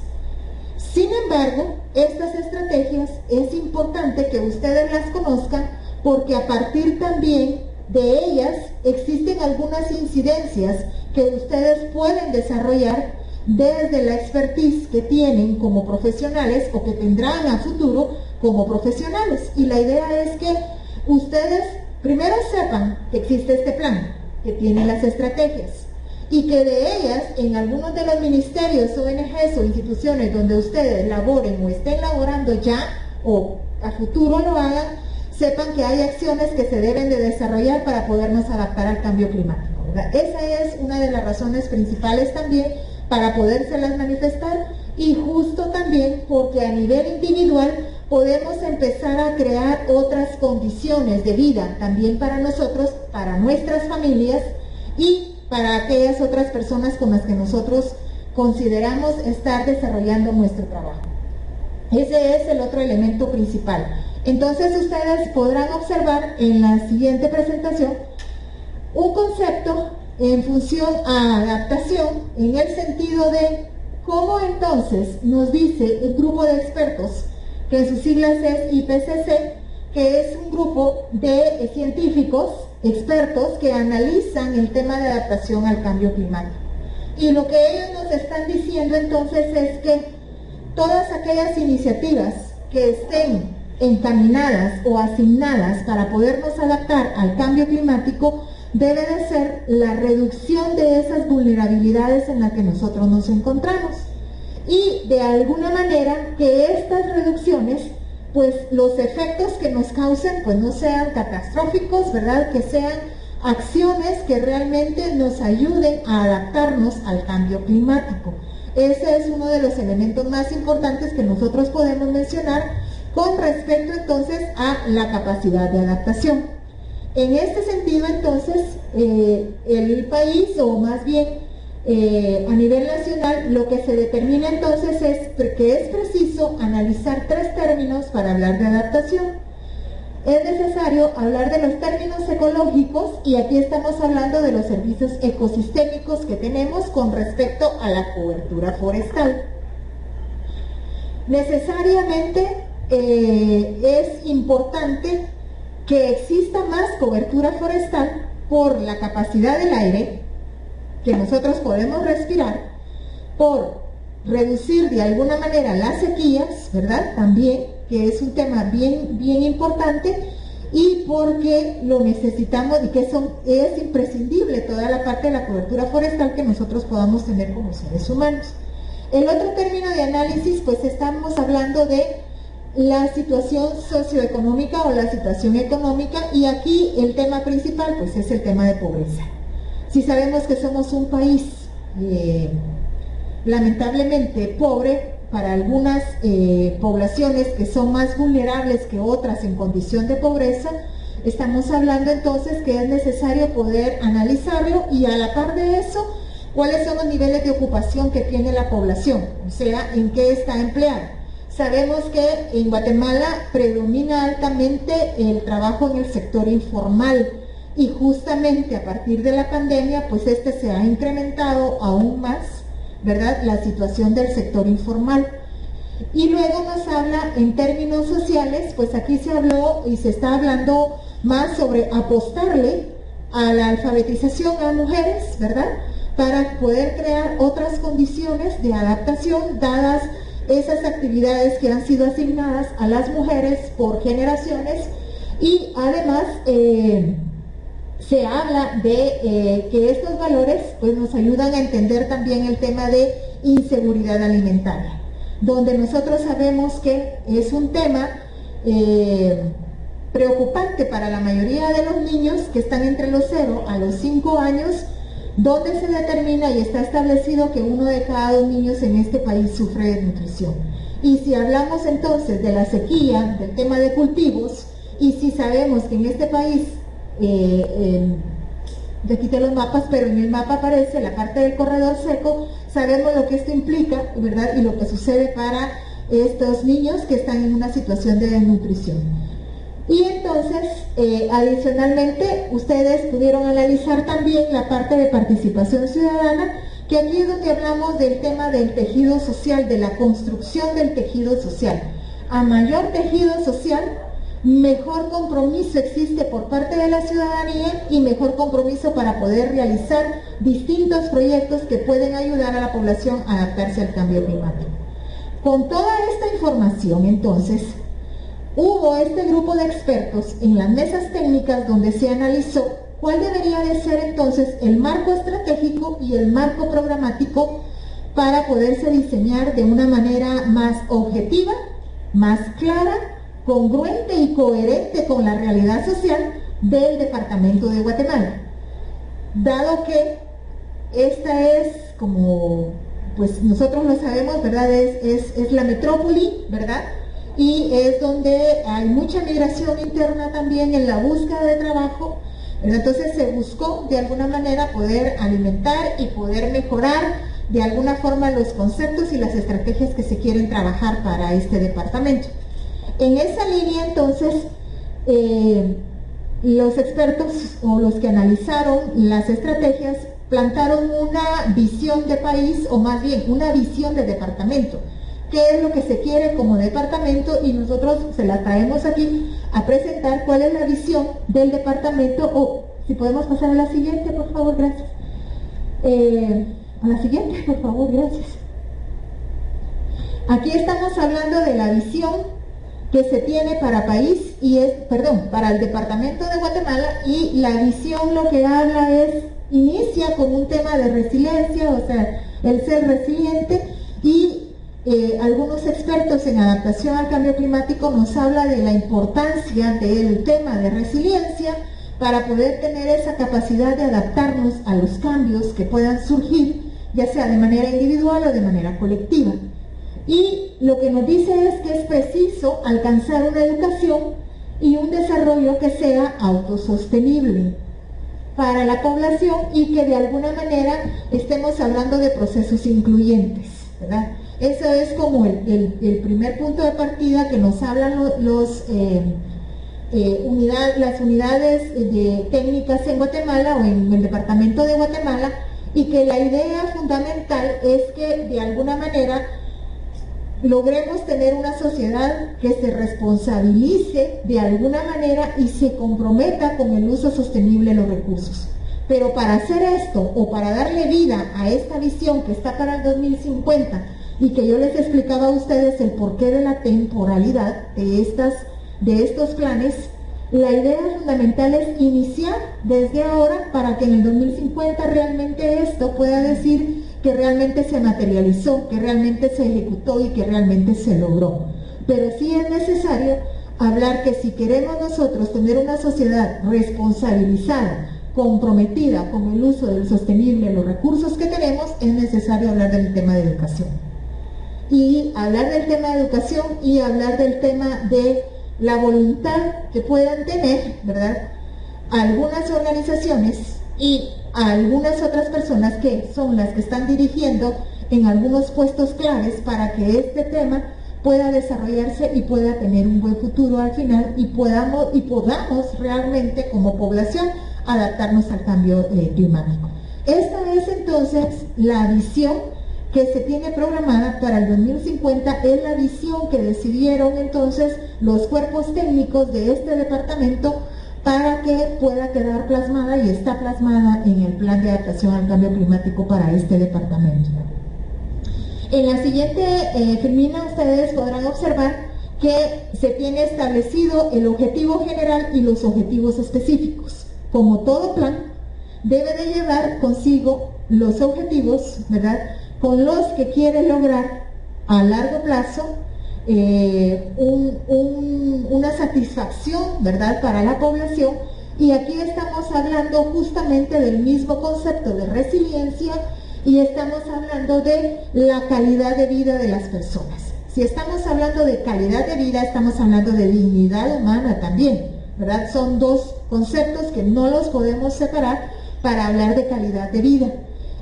Sin embargo, estas estrategias es importante que ustedes las conozcan porque a partir también de ellas existen algunas incidencias que ustedes pueden desarrollar desde la expertise que tienen como profesionales o que tendrán a futuro como profesionales. Y la idea es que ustedes primero sepan que existe este plan, que tiene las estrategias, y que de ellas, en algunos de los ministerios, ONGs o instituciones donde ustedes laboren o estén laborando ya o a futuro lo hagan, sepan que hay acciones que se deben de desarrollar para podernos adaptar al cambio climático, ¿verdad? Esa es una de las razones principales también para podérselas manifestar, y justo también porque a nivel individual podemos empezar a crear otras condiciones de vida también para nosotros, para nuestras familias y para aquellas otras personas con las que nosotros consideramos estar desarrollando nuestro trabajo. Ese es el otro elemento principal. Entonces ustedes podrán observar en la siguiente presentación un concepto en función a adaptación, en el sentido de cómo entonces nos dice el grupo de expertos, que en sus siglas es IPCC, que es un grupo de científicos, expertos, que analizan el tema de adaptación al cambio climático. Y lo que ellos nos están diciendo entonces es que todas aquellas iniciativas que estén encaminadas o asignadas para podernos adaptar al cambio climático debe de ser la reducción de esas vulnerabilidades en las que nosotros nos encontramos, y de alguna manera que estas reducciones, pues los efectos que nos causen pues no sean catastróficos, ¿verdad? Que sean acciones que realmente nos ayuden a adaptarnos al cambio climático. Ese es uno de los elementos más importantes que nosotros podemos mencionar con respecto entonces a la capacidad de adaptación. En este sentido entonces el país, o más bien a nivel nacional, lo que se determina entonces es que es preciso analizar tres términos para hablar de adaptación. Es necesario hablar de los términos ecológicos, y aquí estamos hablando de los servicios ecosistémicos que tenemos con respecto a la cobertura forestal. Necesariamente es importante que exista más cobertura forestal por la capacidad del aire que nosotros podemos respirar, por reducir de alguna manera las sequías, ¿verdad? También, que es un tema bien importante, y porque lo necesitamos, y que es imprescindible toda la parte de la cobertura forestal que nosotros podamos tener como seres humanos. El otro término de análisis, pues estamos hablando de la situación socioeconómica o la situación económica, y aquí el tema principal pues es el tema de pobreza. Si sabemos que somos un país lamentablemente pobre, para algunas poblaciones que son más vulnerables que otras en condición de pobreza, estamos hablando entonces que es necesario poder analizarlo, y a la par de eso, cuáles son los niveles de ocupación que tiene la población, o sea, en qué está empleada. Sabemos que en Guatemala predomina altamente el trabajo en el sector informal, y justamente a partir de la pandemia, pues se ha incrementado aún más, ¿verdad?, la situación del sector informal. Y luego nos habla en términos sociales, pues aquí se habló y se está hablando más sobre apostarle a la alfabetización a mujeres, ¿verdad?, para poder crear otras condiciones de adaptación, dadas esas actividades que han sido asignadas a las mujeres por generaciones. Y además se habla de que estos valores pues nos ayudan a entender también el tema de inseguridad alimentaria, donde nosotros sabemos que es un tema preocupante para la mayoría de los niños que están entre los 0 a los 5 años, donde se determina y está establecido que 1 de cada 2 niños en este país sufre desnutrición. Y si hablamos entonces de la sequía, del tema de cultivos, y si sabemos que en este país, ya quité los mapas, pero en el mapa aparece la parte del corredor seco, sabemos lo que esto implica, ¿verdad?, y lo que sucede para estos niños que están en una situación de desnutrición. Y entonces, adicionalmente, ustedes pudieron analizar también la parte de participación ciudadana, que aquí es donde hablamos del tema del tejido social, de la construcción del tejido social. A mayor tejido social, mejor compromiso existe por parte de la ciudadanía y mejor compromiso para poder realizar distintos proyectos que pueden ayudar a la población a adaptarse al cambio climático. Con toda esta información, entonces, hubo este grupo de expertos en las mesas técnicas donde se analizó cuál debería de ser entonces el marco estratégico y el marco programático para poderse diseñar de una manera más objetiva, más clara, congruente y coherente con la realidad social del departamento de Guatemala. Dado que esta es, como pues nosotros lo sabemos, ¿verdad?, es la metrópoli, ¿verdad?, y es donde hay mucha migración interna también en la búsqueda de trabajo. Entonces se buscó de alguna manera poder alimentar y poder mejorar de alguna forma los conceptos y las estrategias que se quieren trabajar para este departamento. En esa línea entonces los expertos o los que analizaron las estrategias plantaron una visión de país, o más bien una visión de departamento. ¿Qué es lo que se quiere como departamento? Y nosotros se la traemos aquí a presentar cuál es la visión del departamento. O si podemos pasar a la siguiente, por favor, gracias. A la siguiente, por favor, gracias. Aquí estamos hablando de la visión que se tiene para país y para el departamento de Guatemala, y la visión lo que habla inicia con un tema de resiliencia, o sea, el ser resiliente, y algunos expertos en adaptación al cambio climático nos habla de la importancia del tema de resiliencia para poder tener esa capacidad de adaptarnos a los cambios que puedan surgir ya sea de manera individual o de manera colectiva. Y lo que nos dice es que es preciso alcanzar una educación y un desarrollo que sea autosostenible para la población y que de alguna manera estemos hablando de procesos incluyentes, ¿verdad? Eso es como el primer punto de partida que nos hablan las unidades técnicas en Guatemala o en el departamento de Guatemala, y que la idea fundamental es que de alguna manera logremos tener una sociedad que se responsabilice de alguna manera y se comprometa con el uso sostenible de los recursos. Pero para hacer esto, o para darle vida a esta visión que está para el 2050, y que yo les explicaba a ustedes el porqué de la temporalidad de estos planes, la idea fundamental es iniciar desde ahora para que en el 2050 realmente esto pueda decir que realmente se materializó, que realmente se ejecutó y que realmente se logró. Pero sí es necesario hablar que si queremos nosotros tener una sociedad responsabilizada, comprometida con el uso del sostenible de los recursos que tenemos, es necesario hablar del tema de educación. Y hablar del tema de educación y hablar del tema de la voluntad que puedan tener, ¿verdad?, algunas organizaciones y a algunas otras personas que son las que están dirigiendo en algunos puestos claves para que este tema pueda desarrollarse y pueda tener un buen futuro al final y podamos realmente como población adaptarnos al cambio climático. Esta es entonces la visión que se tiene programada para el 2050, es la visión que decidieron entonces los cuerpos técnicos de este departamento para que pueda quedar plasmada y está plasmada en el plan de adaptación al cambio climático para este departamento. En la siguiente filmina ustedes podrán observar que se tiene establecido el objetivo general y los objetivos específicos. Como todo plan, debe de llevar consigo los objetivos, ¿verdad?, con los que quiere lograr a largo plazo una satisfacción, ¿verdad?, para la población. Y aquí estamos hablando justamente del mismo concepto de resiliencia y estamos hablando de la calidad de vida de las personas. Si estamos hablando de calidad de vida, estamos hablando de dignidad humana también, ¿verdad? Son dos conceptos que no los podemos separar para hablar de calidad de vida.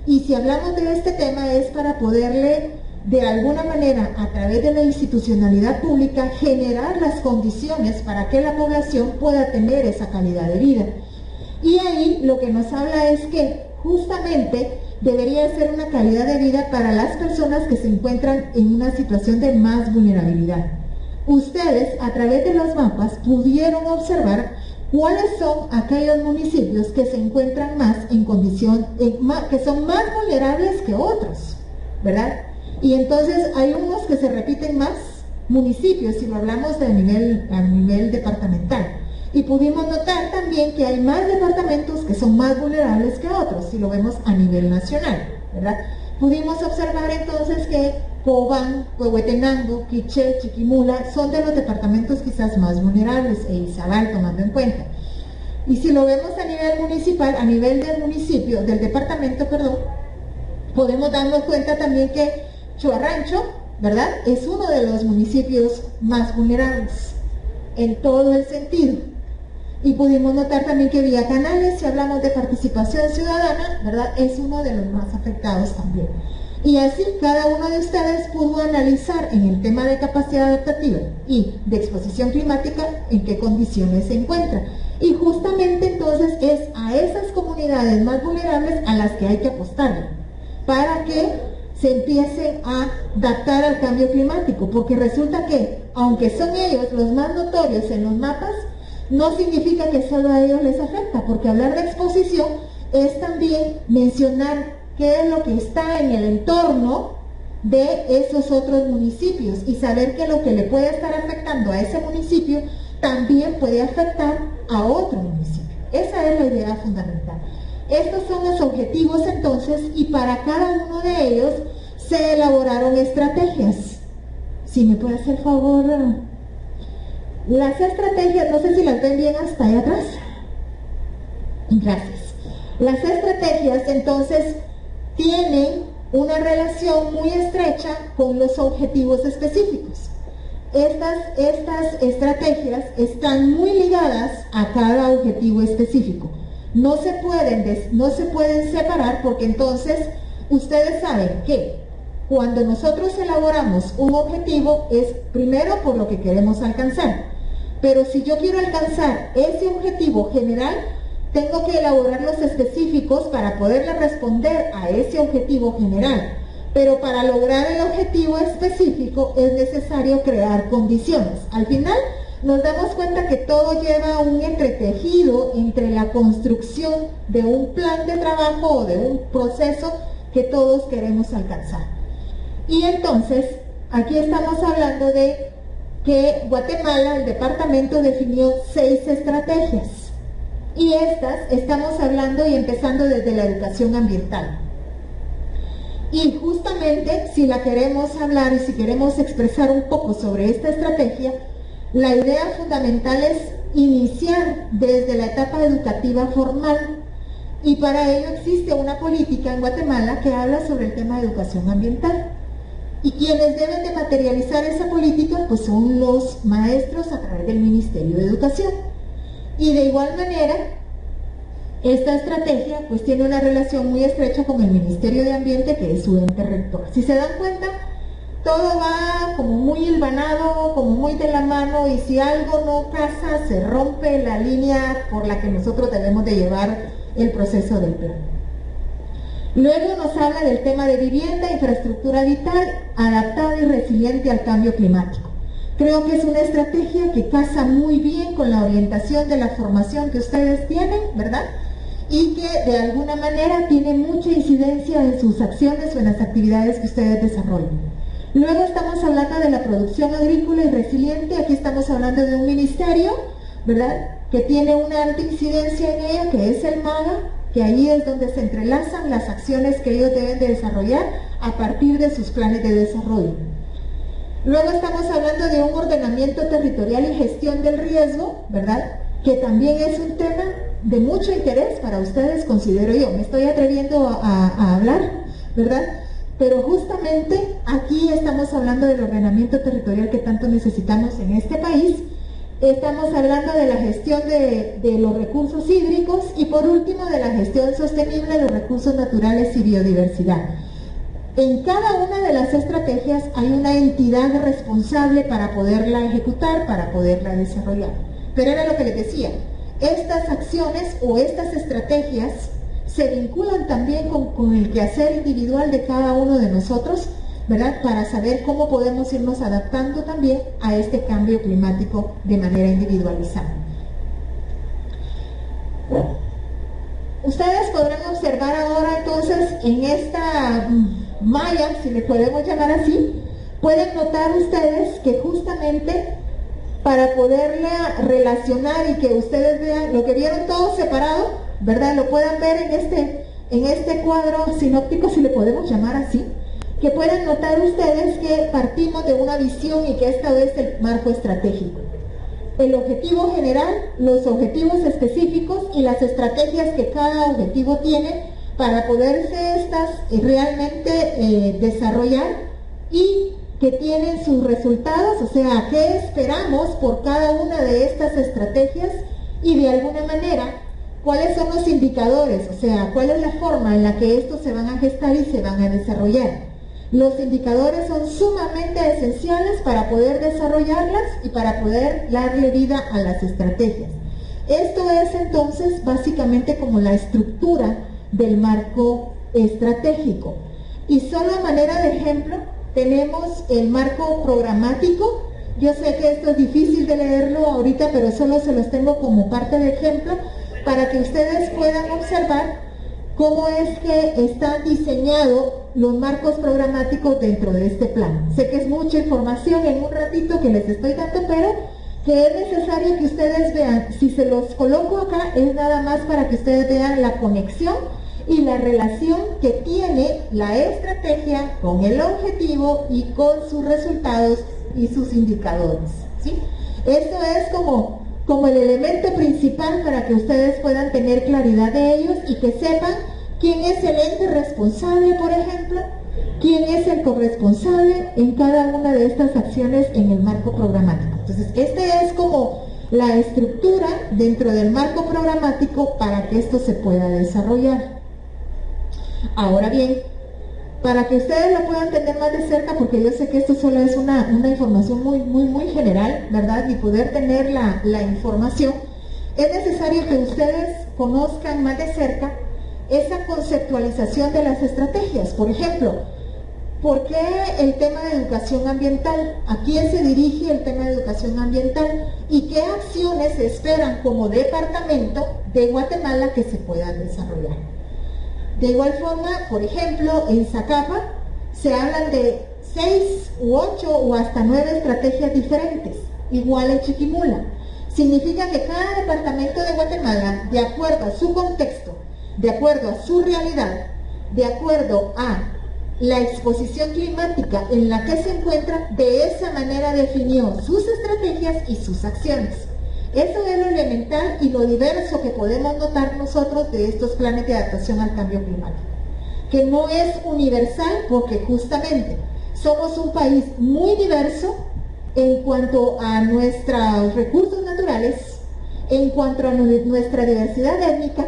Y si hablamos de este tema es para poderle, de alguna manera, a través de la institucionalidad pública, generar las condiciones para que la población pueda tener esa calidad de vida. Y ahí lo que nos habla es que justamente debería ser una calidad de vida para las personas que se encuentran en una situación de más vulnerabilidad. Ustedes, a través de los mapas, pudieron observar cuáles son aquellos municipios que se encuentran más en condición, que son más vulnerables que otros, ¿verdad? Y entonces hay unos que se repiten más municipios, si lo hablamos a nivel departamental. Y pudimos notar también que hay más departamentos que son más vulnerables que otros, si lo vemos a nivel nacional, ¿verdad? Pudimos observar entonces que Cobán, Huehuetenango, Quiché, Chiquimula son de los departamentos quizás más vulnerables, e Izabal tomando en cuenta. Y si lo vemos a nivel municipal, a nivel del municipio, del departamento, perdón, podemos darnos cuenta también que Chuarrancho, ¿verdad?, es uno de los municipios más vulnerables en todo el sentido. Y pudimos notar también que Villa Canales, si hablamos de participación ciudadana, ¿verdad?, es uno de los más afectados también. Y así cada uno de ustedes pudo analizar en el tema de capacidad adaptativa y de exposición climática en qué condiciones se encuentra. Y justamente entonces es a esas comunidades más vulnerables a las que hay que apostar para que se empiecen a adaptar al cambio climático, porque resulta que, aunque son ellos los más notorios en los mapas, no significa que solo a ellos les afecta, porque hablar de exposición es también mencionar qué es lo que está en el entorno de esos otros municipios y saber que lo que le puede estar afectando a ese municipio también puede afectar a otro municipio. Esa es la idea fundamental. Estos son los objetivos entonces y para cada uno de ellos se elaboraron estrategias. Si me puede hacer favor, las estrategias, no sé si las ven bien hasta allá atrás. Gracias. Las estrategias entonces tienen una relación muy estrecha con los objetivos específicos. Estas estrategias están muy ligadas a cada objetivo específico. No se pueden separar, porque entonces ustedes saben que cuando nosotros elaboramos un objetivo es primero por lo que queremos alcanzar. Pero si yo quiero alcanzar ese objetivo general, tengo que elaborar los específicos para poderle responder a ese objetivo general. Pero para lograr el objetivo específico es necesario crear condiciones. Al final nos damos cuenta que todo lleva un entretejido entre la construcción de un plan de trabajo o de un proceso que todos queremos alcanzar. Y entonces, aquí estamos hablando de que Guatemala, el departamento, definió 6 estrategias. Y estas estamos hablando y empezando desde la educación ambiental. Y justamente, si la queremos hablar y si queremos expresar un poco sobre esta estrategia, la idea fundamental es iniciar desde la etapa educativa formal, y para ello existe una política en Guatemala que habla sobre el tema de educación ambiental. Y quienes deben de materializar esa política pues son los maestros a través del Ministerio de Educación. Y de igual manera, esta estrategia pues tiene una relación muy estrecha con el Ministerio de Ambiente, que es su ente rector. Si se dan cuenta, todo va como muy hilvanado, como muy de la mano, y si algo no casa, se rompe la línea por la que nosotros debemos de llevar el proceso del plan. Luego nos habla del tema de vivienda, infraestructura vital, adaptada y resiliente al cambio climático. Creo que es una estrategia que casa muy bien con la orientación de la formación que ustedes tienen, ¿verdad? Y que de alguna manera tiene mucha incidencia en sus acciones o en las actividades que ustedes desarrollan. Luego estamos hablando de la producción agrícola y resiliente. Aquí estamos hablando de un ministerio, ¿verdad?, que tiene una alta incidencia en ella, que es el MAGA, que ahí es donde se entrelazan las acciones que ellos deben de desarrollar a partir de sus planes de desarrollo. Luego estamos hablando de un ordenamiento territorial y gestión del riesgo, ¿verdad?, que también es un tema de mucho interés para ustedes, considero yo. Me estoy atreviendo a hablar, ¿verdad?, pero justamente aquí estamos hablando del ordenamiento territorial que tanto necesitamos en este país. Estamos hablando de la gestión de los recursos hídricos y por último de la gestión sostenible de los recursos naturales y biodiversidad. En cada una de las estrategias hay una entidad responsable para poderla ejecutar, para poderla desarrollar. Pero era lo que les decía, estas acciones o estas estrategias se vinculan también con el quehacer individual de cada uno de nosotros, ¿verdad?, para saber cómo podemos irnos adaptando también a este cambio climático de manera individualizada. Ustedes podrán observar ahora entonces en esta malla, si le podemos llamar así, pueden notar ustedes que justamente para poderla relacionar y que ustedes vean lo que vieron todo separado, ¿verdad?, lo puedan ver en este cuadro sinóptico, si le podemos llamar así, que puedan notar ustedes que partimos de una visión y que esta es el marco estratégico. El objetivo general, los objetivos específicos y las estrategias que cada objetivo tiene para poderse estas realmente desarrollar y que tienen sus resultados, o sea, qué esperamos por cada una de estas estrategias y de alguna manera cuáles son los indicadores, o sea, cuál es la forma en la que estos se van a gestar y se van a desarrollar. Los indicadores son sumamente esenciales para poder desarrollarlas y para poder darle vida a las estrategias. Esto es entonces básicamente como la estructura del marco estratégico. Y solo a manera de ejemplo tenemos el marco programático. Yo sé que esto es difícil de leerlo ahorita, pero solo se los tengo como parte de ejemplo para que ustedes puedan observar cómo es que están diseñados los marcos programáticos dentro de este plan. Sé que es mucha información en un ratito que les estoy dando, pero que es necesario que ustedes vean. Si se los coloco acá, es nada más para que ustedes vean la conexión y la relación que tiene la estrategia con el objetivo y con sus resultados y sus indicadores, ¿sí? Esto es como el elemento principal para que ustedes puedan tener claridad de ellos y que sepan quién es el ente responsable, por ejemplo, quién es el corresponsable en cada una de estas acciones en el marco programático. Entonces, esta es como la estructura dentro del marco programático para que esto se pueda desarrollar. Ahora bien, para que ustedes lo puedan tener más de cerca, porque yo sé que esto solo es una información muy general, ¿verdad? Y poder tener la información, es necesario que ustedes conozcan más de cerca esa conceptualización de las estrategias. Por ejemplo, ¿por qué el tema de educación ambiental? ¿A quién se dirige el tema de educación ambiental? ¿Y qué acciones se esperan como departamento de Guatemala que se puedan desarrollar? De igual forma, por ejemplo, en Zacapa se hablan de 6 u 8 o hasta 9 estrategias diferentes, igual en Chiquimula. Significa que cada departamento de Guatemala, de acuerdo a su contexto, de acuerdo a su realidad, de acuerdo a la exposición climática en la que se encuentra, de esa manera definió sus estrategias y sus acciones. Eso es lo elemental y lo diverso que podemos notar nosotros de estos planes de adaptación al cambio climático, que no es universal porque justamente somos un país muy diverso en cuanto a nuestros recursos naturales, en cuanto a nuestra diversidad étnica,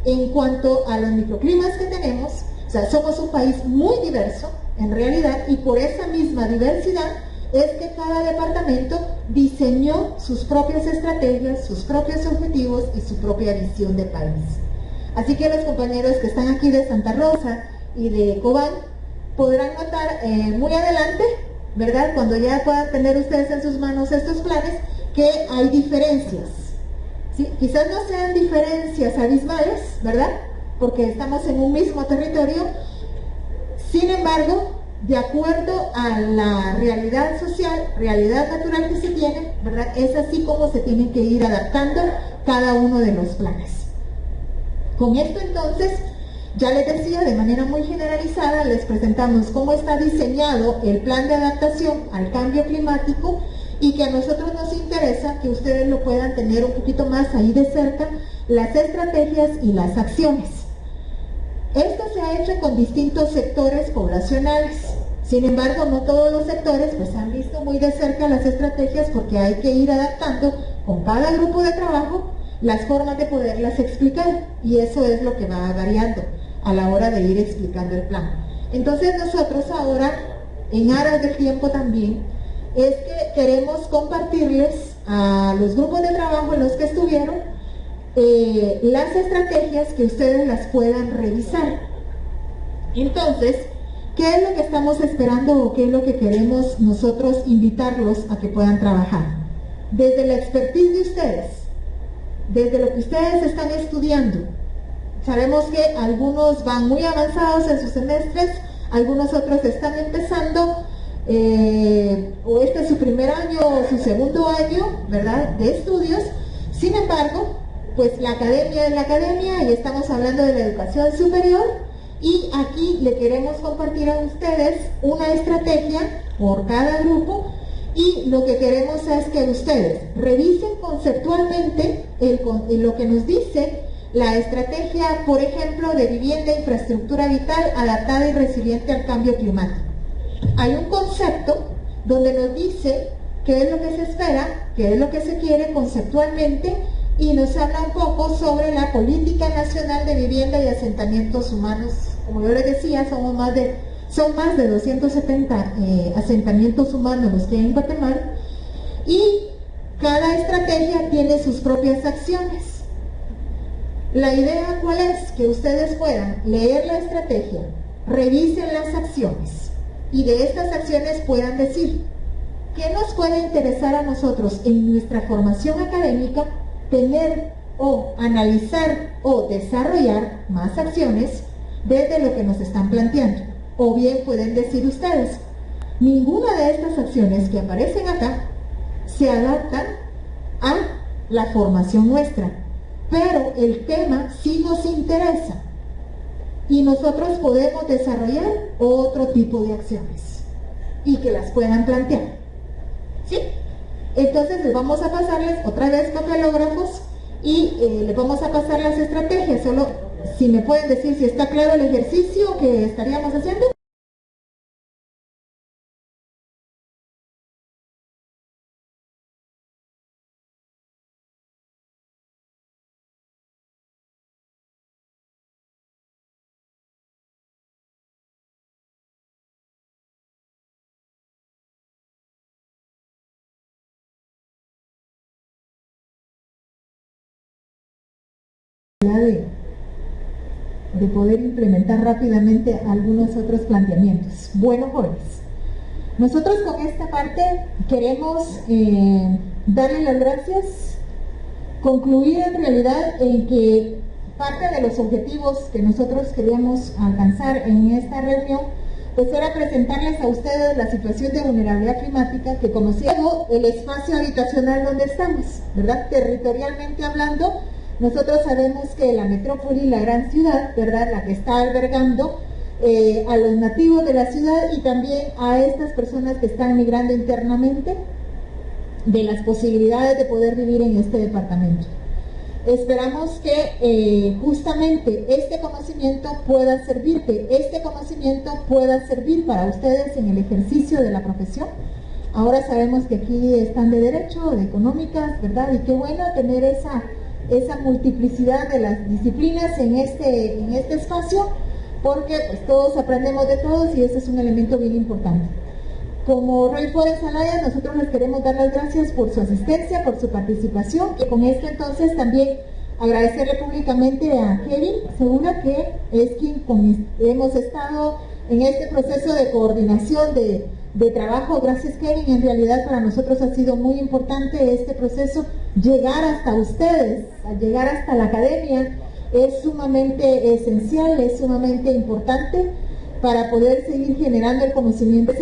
en cuanto a los microclimas que tenemos. O sea, somos un país muy diverso en realidad, y por esa misma diversidad es que cada departamento diseñó sus propias estrategias, sus propios objetivos y su propia visión de país. Así que los compañeros que están aquí de Santa Rosa y de Cobán podrán notar muy adelante, ¿verdad?, cuando ya puedan tener ustedes en sus manos estos planes, que hay diferencias. ¿Sí? Quizás no sean diferencias abismales, ¿verdad?, porque estamos en un mismo territorio. Sin embargo, de acuerdo a la realidad social, realidad natural que se tiene, ¿verdad?, es así como se tienen que ir adaptando cada uno de los planes. Con esto entonces, ya les decía, de manera muy generalizada, les presentamos cómo está diseñado el plan de adaptación al cambio climático, y que a nosotros nos interesa que ustedes lo puedan tener un poquito más ahí de cerca, las estrategias y las acciones. Esto se ha hecho con distintos sectores poblacionales. Sin embargo, no todos los sectores pues han visto muy de cerca las estrategias, porque hay que ir adaptando con cada grupo de trabajo las formas de poderlas explicar, y eso es lo que va variando a la hora de ir explicando el plan. Entonces nosotros ahora, en aras del tiempo también, es que queremos compartirles a los grupos de trabajo en los que estuvieron las estrategias, que ustedes las puedan revisar. Entonces, ¿qué es lo que estamos esperando o qué es lo que queremos nosotros invitarlos a que puedan trabajar? Desde la expertise de ustedes, desde lo que ustedes están estudiando. Sabemos que algunos van muy avanzados en sus semestres, algunos otros están empezando, o este es su primer año o su segundo año, ¿verdad?, de estudios. Sin embargo, pues la academia es la academia, y estamos hablando de la educación superior, y aquí le queremos compartir a ustedes una estrategia por cada grupo, y lo que queremos es que ustedes revisen conceptualmente lo que nos dice la estrategia, por ejemplo, de vivienda e infraestructura vital adaptada y resiliente al cambio climático. Hay un concepto donde nos dice qué es lo que se espera, qué es lo que se quiere conceptualmente, y nos habla un poco sobre la Política Nacional de Vivienda y Asentamientos Humanos. Como yo les decía, son más de 270 asentamientos humanos los que hay en Guatemala, y cada estrategia tiene sus propias acciones. La idea, ¿cuál es? Que ustedes puedan leer la estrategia, revisen las acciones, y de estas acciones puedan decir qué nos puede interesar a nosotros en nuestra formación académica, tener o analizar o desarrollar más acciones desde lo que nos están planteando. O bien pueden decir ustedes, ninguna de estas acciones que aparecen acá se adaptan a la formación nuestra, pero el tema sí nos interesa, y nosotros podemos desarrollar otro tipo de acciones y que las puedan plantear. ¿Sí? Entonces les vamos a pasarles otra vez papelógrafos, y les vamos a pasar las estrategias. Solo Si me pueden decir si está claro el ejercicio que estaríamos haciendo. De poder implementar rápidamente algunos otros planteamientos. Bueno, jóvenes, nosotros con esta parte queremos darle las gracias, concluir en realidad en que parte de los objetivos que nosotros queríamos alcanzar en esta reunión pues era presentarles a ustedes la situación de vulnerabilidad climática que conocíamos el espacio habitacional donde estamos, ¿verdad? Territorialmente hablando, nosotros sabemos que la metrópoli, la gran ciudad, ¿verdad?, la que está albergando a los nativos de la ciudad y también a estas personas que están migrando internamente, de las posibilidades de poder vivir en este departamento. Esperamos que justamente este conocimiento pueda servir para ustedes en el ejercicio de la profesión. Ahora sabemos que aquí están de derecho, de económicas, ¿verdad? Y qué bueno tener esa multiplicidad de las disciplinas en este espacio, porque pues todos aprendemos de todos y ese es un elemento bien importante. Como Rey Forest Alliance, nosotros les queremos dar las gracias por su asistencia, por su participación, y con esto entonces también agradecerle públicamente a Kevin Segura, que es quien hemos estado en este proceso de coordinación de trabajo. Gracias, Kevin, en realidad para nosotros ha sido muy importante este proceso, llegar hasta ustedes, llegar hasta la academia, es sumamente esencial, es sumamente importante para poder seguir generando el conocimiento,